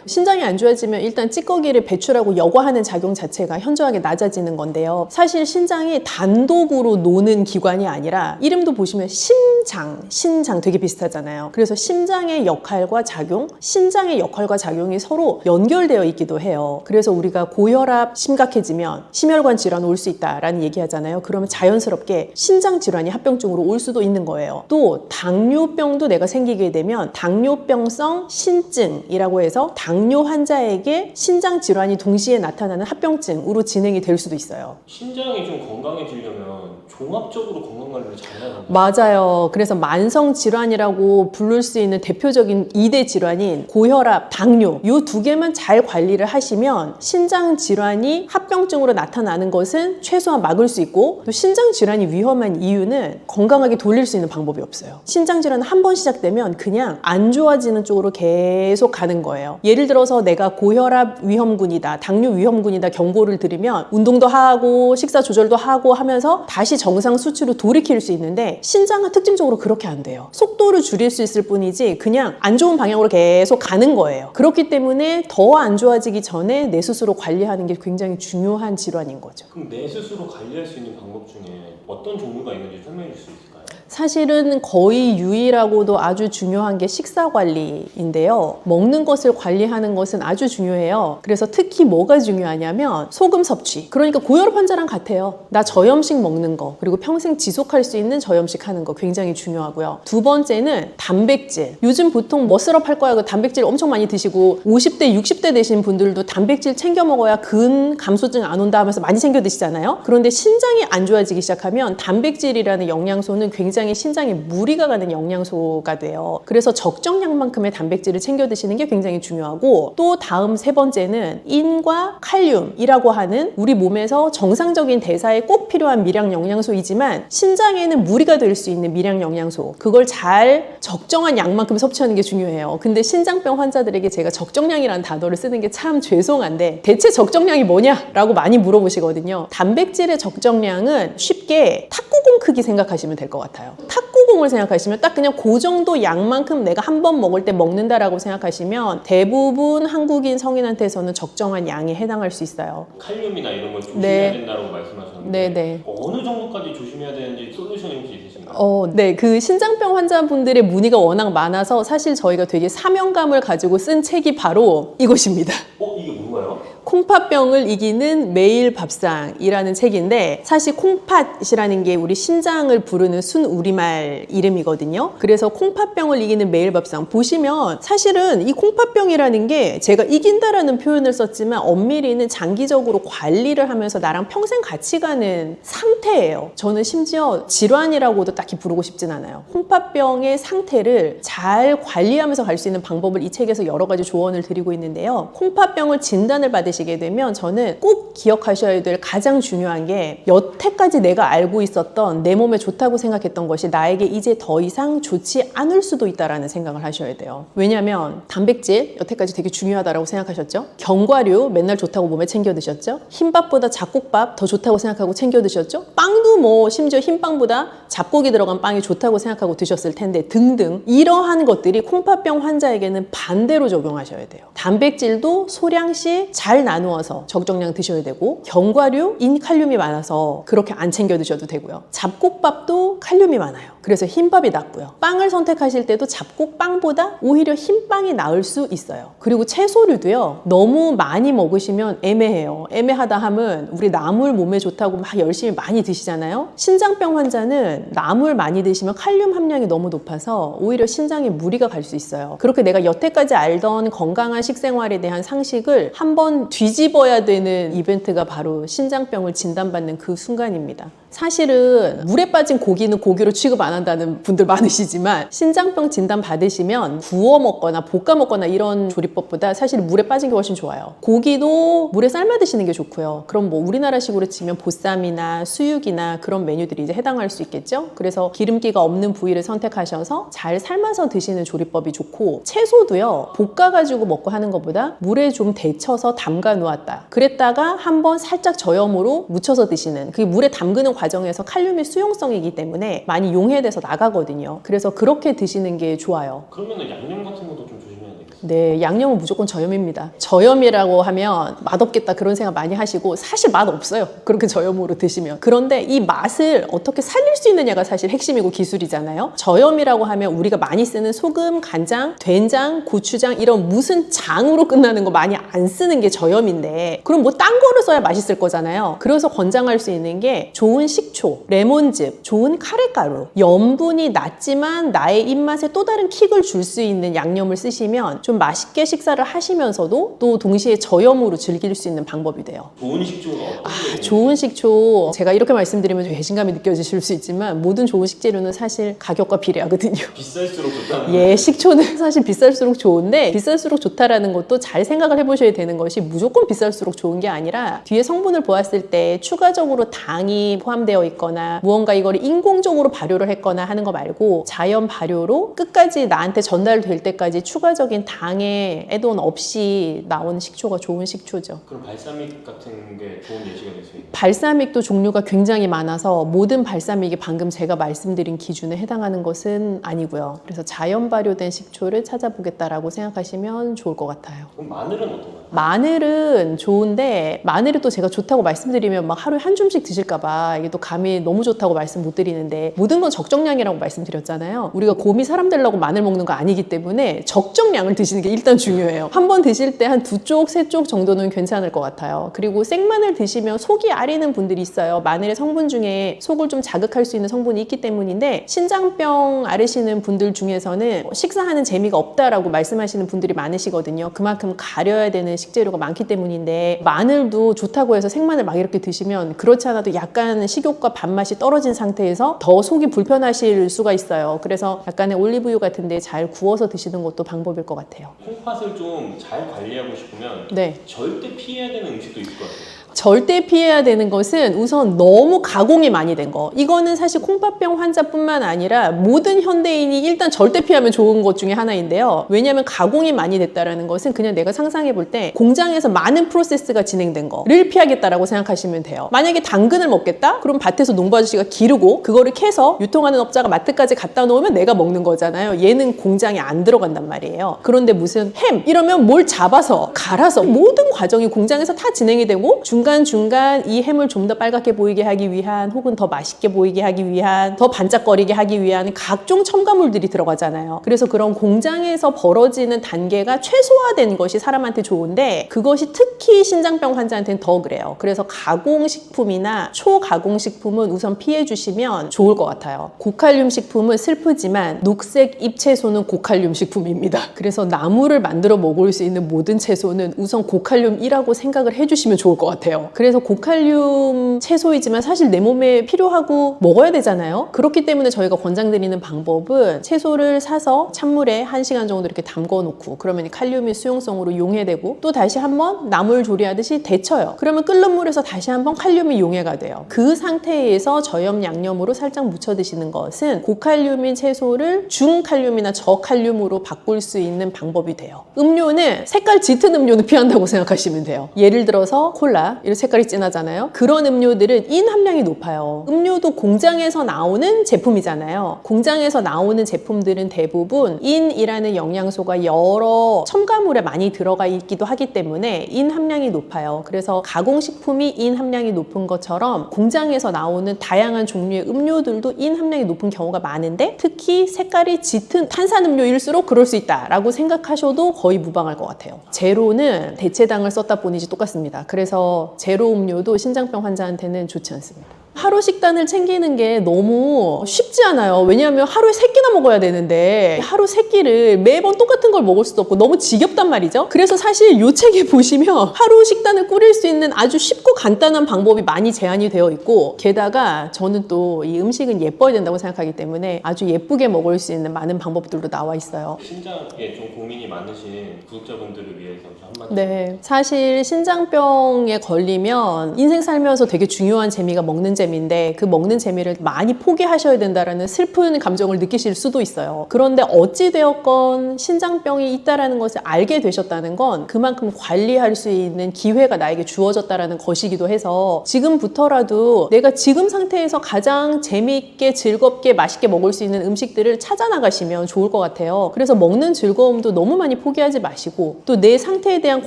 신장이 안 좋아지면 일단 찌꺼기를 배출하고 여과하는 작용 자체가 현저하게 낮아지는 건데요. 사실 신장이 단독으로 노는 기관이 아니라 이름도 보시면 신장 되게 비슷하잖아요. 그래서 심장의 역할과 작용, 신장의 역할과 작용이 서로 연결되어 있기도 해요. 그래서 우리가 고혈압 심각해지면 심혈관 질환 올 수 있다라는 얘기 하잖아요. 그러면 자연스럽게 신장 질환이 합병증으로 올 수도 있는 거예요. 또 당뇨병도 내가 생기게 되면 당뇨병성 신증이라고 해서 당뇨 환자에게 신장 질환이 동시에 나타나는 합병증으로 진행이 될 수도 있어요. 신장이 좀 건강해지려면 종합적으로 건강관리를 잘해야 합니다. 맞아요. 그래서 만성 질환이라고 부를 수 있는 대표적인 2대 질환인 고혈압, 당뇨 이 두 개만 잘 관리를 하시면 신장 질환이 합병증으로 나타나는 것은 최소한 막을 수 있고 또 신장 질환이 위험한 이유는 건강하게 돌릴 수 있는 방법이 없어요. 신장 질환은 한 번 시작되면 그냥 안 좋아지는 쪽으로 계속 가는 거예요. 예를 들어서 내가 고혈압 위험군이다, 당뇨 위험군이다 경고를 들으면 운동도 하고 식사 조절도 하고 하면서 다시 정상 수치로 돌이킬 수 있는데 신장은 특징적으로 그렇게 안 돼요. 속도를 줄일 수 있을 뿐이지 그냥 안 좋은 방향으로 계속 가는 거예요. 그렇기 때문에 더 안 좋아지기 전에 내 스스로 관리하는 게 굉장히 중요한 질환인 거죠. 그럼 내 스스로 관리할 수 있는 방법 중에 어떤 종류가 있는지 설명해 줄 수 있을까요? 사실은 거의 유일하고도 아주 중요한 게 식사 관리인데요. 먹는 것을 관리하는 것은 아주 중요해요. 그래서 특히 뭐가 중요하냐면 소금 섭취. 그러니까 고혈압 환자랑 같아요. 나 저염식 먹는 거 그리고 평생 지속할 수 있는 저염식 하는 거 굉장히 중요하고요. 두 번째는 단백질. 요즘 보통 머슬업 할 거야 그 단백질 엄청 많이 드시고 50대, 60대 되신 분들도 단백질 챙겨 먹어야 근 감소증 안 온다 하면서 많이 챙겨 드시잖아요. 그런데 신장이 안 좋아지기 시작하면 단백질이라는 영양소는 굉장히 신장에 무리가 가는 영양소가 돼요. 그래서 적정량만큼의 단백질을 챙겨 드시는 게 굉장히 중요하고 또 다음 세 번째는 인과 칼륨이라고 하는 우리 몸에서 정상적인 대사에 꼭 필요한 미량 영양소이지만 신장에는 무리가 될 수 있는 미량 영양소 그걸 잘 적정한 양만큼 섭취하는 게 중요해요. 근데 신장병 환자들에게 제가 적정량이라는 단어를 쓰는 게 참 죄송한데 대체 적정량이 뭐냐라고 많이 물어보시거든요. 단백질의 적정량은 쉽게 탁구공 크기 생각하시면 될 것 같아요. 탁구공을 생각하시면 딱 그냥 그 정도 양만큼 내가 한 번 먹을 때 먹는다라고 생각하시면 대부분 한국인 성인한테서는 적정한 양에 해당할 수 있어요. 칼륨이나 이런 걸 조심해야 된다고 말씀하셨는데 네. 어느 정도까지 조심해야 되는지 솔루션이 혹시 있으신가요? 네. 그 신장병 환자분들의 문의가 워낙 많아서 사실 저희가 되게 사명감을 가지고 쓴 책이 바로 이것입니다. 이게 뭔가요? 콩팥병을 이기는 매일 밥상이라는 책인데 사실 콩팥이라는 게 우리 신장을 부르는 순우리말 이름이거든요. 그래서 콩팥병을 이기는 매일 밥상 보시면 사실은 이 콩팥병이라는 게 제가 이긴다라는 표현을 썼지만 엄밀히는 장기적으로 관리를 하면서 나랑 평생 같이 가는 상태예요. 저는 심지어 질환이라고도 딱히 부르고 싶진 않아요. 콩팥병의 상태를 잘 관리하면서 갈 수 있는 방법을 이 책에서 여러 가지 조언을 드리고 있는데요. 콩팥병을 진단을 받으시게 되면 저는 꼭 기억하셔야 될 가장 중요한 게 여태까지 내가 알고 있었던 내 몸에 좋다고 생각했던 것이 나에게 이제 더 이상 좋지 않을 수도 있다라는 생각을 하셔야 돼요. 왜냐하면 단백질 여태까지 되게 중요하다고 생각하셨죠? 견과류 맨날 좋다고 몸에 챙겨 드셨죠? 흰밥보다 잡곡밥 더 좋다고 생각하고 챙겨 드셨죠? 빵도 뭐 심지어 흰빵보다 잡곡이 들어간 빵이 좋다고 생각하고 드셨을 텐데 등등 이러한 것들이 콩팥병 환자에게는 반대로 적용하셔야 돼요. 단백질도 소량씩 잘 나누어서 적정량 드셔야 되고 견과류인 칼륨이 많아서 그렇게 안 챙겨 드셔도 되고요. 잡곡밥도 칼륨이 많아요. 그래서 흰밥이 낫고요. 빵을 선택하실 때도 잡곡빵보다 오히려 흰빵이 나을 수 있어요. 그리고 채소류도요. 너무 많이 먹으시면 애매해요. 애매하다 함은 우리 나물 몸에 좋다고 막 열심히 많이 드시잖아요. 신장병 환자는 나물 많이 드시면 칼륨 함량이 너무 높아서 오히려 신장에 무리가 갈 수 있어요. 그렇게 내가 여태까지 알던 건강한 식생활에 대한 상식을 한번 뒤집어야 되는 이벤트가 바로 신장병을 진단받는 그 순간입니다. 사실은 물에 빠진 고기는 고기로 취급 안 한다는 분들 많으시지만 신장병 진단 받으시면 구워 먹거나 볶아 먹거나 이런 조리법보다 사실 물에 빠진 게 훨씬 좋아요. 고기도 물에 삶아 드시는 게 좋고요. 그럼 뭐 우리나라식으로 치면 보쌈이나 수육이나 그런 메뉴들이 이제 해당할 수 있겠죠. 그래서 기름기가 없는 부위를 선택하셔서 잘 삶아서 드시는 조리법이 좋고 채소도요. 볶아가지고 먹고 하는 것보다 물에 좀 데쳐서 담가 놓았다. 그랬다가 한번 살짝 저염으로 묻혀서 드시는 그게 물에 담그는 과정에서 칼륨의 수용성이기 때문에 많이 용해돼서 나가거든요. 그래서 그렇게 드시는 게 좋아요. 그러면은 양념 같은 것도 좀 조심해야 되겠어요. 네, 양념은 무조건 저염입니다. 저염이라고 하면 맛없겠다 그런 생각 많이 하시고 사실 맛없어요. 그렇게 저염으로 드시면. 그런데 이 맛을 어떻게 살릴 수 있느냐가 사실 핵심이고 기술이잖아요. 저염이라고 하면 우리가 많이 쓰는 소금, 간장, 된장, 고추장 이런 무슨 장으로 끝나는 거 많이 안 쓰는 게 저염인데 그럼 뭐 딴 거를 써야 맛있을 거잖아요. 그래서 권장할 수 있는 게 좋은 식초, 레몬즙, 좋은 카레가루, 염분이 낮지만 나의 입맛에 또 다른 킥을 줄 수 있는 양념을 쓰시면 좀 맛있게 식사를 하시면서도 또 동시에 저염으로 즐길 수 있는 방법이 돼요. 좋은 식초가 어떤 게 좋은 식초, 제가 이렇게 말씀드리면 좀 배신감이 느껴지실 수 있지만 모든 좋은 식재료는 사실 가격과 비례하거든요. 비쌀수록 좋다는 예, 식초는 사실 비쌀수록 좋은데 비쌀수록 좋다라는 것도 잘 생각을 해보셔야 되는 것이 무조건 비쌀수록 좋은 게 아니라 뒤에 성분을 보았을 때 추가적으로 당이 포함되어 있거나 무언가 이걸 인공적으로 발효를 했거나 하는 거 말고 자연 발효로 끝까지 나한테 전달될 때까지 추가적인 당의 애돈 없이 나온 식초가 좋은 식초죠. 그럼 발사믹 같은 게 좋은 예시가 될 수 있나요? 발사믹도 종류가 굉장히 많아서 모든 발사믹이 방금 제가 말씀드린 기준에 해당하는 것은 아니고요. 그래서 자연 발효된 식초를 찾아보겠다라고 생각하시면 좋을 것 같아요. 그럼 마늘은 어떤가요? 마늘은 좋은데 마늘이 또 제가 좋다고 말씀드리면 막 하루에 한 줌씩 드실까 봐 이게 또 감이 너무 좋다고 말씀 못 드리는데 모든 건 적정량이라고 말씀드렸잖아요. 우리가 곰이 사람 되려고 마늘 먹는 거 아니기 때문에 적정량을 드시는 게 일단 중요해요. 한 번 드실 때 한 2쪽, 3쪽 정도는 괜찮을 것 같아요. 그리고 생마늘 드시면 속이 아리는 분들이 있어요. 마늘의 성분 중에 속을 좀 자극할 수 있는 성분이 있기 때문인데 신장병 앓으시는 분들 중에서는 식사하는 재미가 없다라고 말씀하시는 분들이 많으시거든요. 그만큼 가려야 되는 식재료가 많기 때문인데 마늘도 좋다고 해서 생마늘 막 이렇게 드시면 그렇지 않아도 약간 식욕과 밥맛이 떨어진 상태에서 더 속이 불편하실 수가 있어요. 그래서 약간의 올리브유 같은 데 잘 구워서 드시는 것도 방법일 것 같아요. 콩팥을 좀 잘 관리하고 싶으면 네. 절대 피해야 되는 음식도 있을 것 같아요. 절대 피해야 되는 것은 우선 너무 가공이 많이 된 거. 이거는 사실 콩팥병 환자뿐만 아니라 모든 현대인이 일단 절대 피하면 좋은 것 중에 하나인데요. 왜냐하면 가공이 많이 됐다라는 것은 그냥 내가 상상해 볼 때 공장에서 많은 프로세스가 진행된 거를 피하겠다라고 생각하시면 돼요. 만약에 당근을 먹겠다? 그럼 밭에서 농부 아저씨가 기르고 그거를 캐서 유통하는 업자가 마트까지 갖다 놓으면 내가 먹는 거잖아요. 얘는 공장에 안 들어간단 말이에요. 그런데 무슨 햄 이러면 뭘 잡아서 갈아서 모든 과정이 공장에서 다 진행이 되고 중간중간 이 햄을 좀 더 빨갛게 보이게 하기 위한 혹은 더 맛있게 보이게 하기 위한 더 반짝거리게 하기 위한 각종 첨가물들이 들어가잖아요. 그래서 그런 공장에서 벌어지는 단계가 최소화된 것이 사람한테 좋은데 그것이 특히 신장병 환자한테는 더 그래요. 그래서 가공식품이나 초가공식품은 우선 피해 주시면 좋을 것 같아요. 고칼륨 식품은 슬프지만 녹색 잎채소는 고칼륨 식품입니다. 그래서 나물을 만들어 먹을 수 있는 모든 채소는 우선 고칼륨이라고 생각을 해주시면 좋을 것 같아요. 그래서 고칼륨 채소이지만 사실 내 몸에 필요하고 먹어야 되잖아요. 그렇기 때문에 저희가 권장드리는 방법은 채소를 사서 찬물에 1시간 정도 이렇게 담궈 놓고 그러면 이 칼륨이 수용성으로 용해되고 또 다시 한번 나물 조리하듯이 데쳐요. 그러면 끓는 물에서 다시 한번 칼륨이 용해가 돼요. 그 상태에서 저염 양념으로 살짝 묻혀 드시는 것은 고칼륨인 채소를 중칼륨이나 저칼륨으로 바꿀 수 있는 방법이 돼요. 음료는 색깔 짙은 음료는 피한다고 생각하시면 돼요. 예를 들어서 콜라, 보입니다. 이런 색깔이 진하잖아요. 그런 음료들은 인 함량이 높아요. 음료도 공장에서 나오는 제품이잖아요. 공장에서 나오는 제품들은 대부분 인이라는 영양소가 여러 첨가물에 많이 들어가 있기도 하기 때문에 인 함량이 높아요. 그래서 가공식품이 인 함량이 높은 것처럼 공장에서 나오는 다양한 종류의 음료들도 인 함량이 높은 경우가 많은데, 특히 색깔이 짙은 탄산음료일수록 그럴 수 있다라고 생각하셔도 거의 무방할 것 같아요. 제로는 대체당을 썼다 보니지 똑같습니다. 그래서 제로 음료도 신장병 환자한테는 좋지 않습니다. 하루 식단을 챙기는 게 너무 쉽지 않아요. 왜냐하면 하루에 3끼나 먹어야 되는데 하루 3끼를 매번 똑같은 걸 먹을 수도 없고 너무 지겹단 말이죠. 그래서 사실 이 책에 보시면 하루 식단을 꾸릴 수 있는 아주 쉽고 간단한 방법이 많이 제한이 되어 있고, 게다가 저는 또 이 음식은 예뻐야 된다고 생각하기 때문에 아주 예쁘게 먹을 수 있는 많은 방법들도 나와 있어요. 신장에 좀 고민이 많으신 구독자분들을 위해서 한마디. 네, 사실 신장병에 걸리면 인생 살면서 되게 중요한 재미가 먹는 재미인데 그 먹는 재미를 많이 포기하셔야 된다라는 슬픈 감정을 느끼실 수도 있어요. 그런데 어찌되었건 신장병이 있다라는 것을 알게 되셨다는 건 그만큼 관리할 수 있는 기회가 나에게 주어졌다라는 것이기도 해서 지금부터라도 내가 지금 상태에서 가장 재미있게 즐겁게 맛있게 먹을 수 있는 음식들을 찾아 나가시면 좋을 것 같아요. 그래서 먹는 즐거움도 너무 많이 포기하지 마시고 또 내 상태에 대한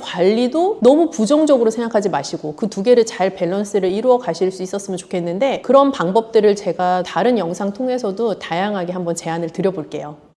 관리도 너무 부정적으로 생각하지 마시고 그 두 개를 잘 밸런스를 이루어 가실 수 있었으면 좋겠는데, 그런 방법들을 제가 다른 영상 통해서도 다양하게 한번 제안을 드려볼게요.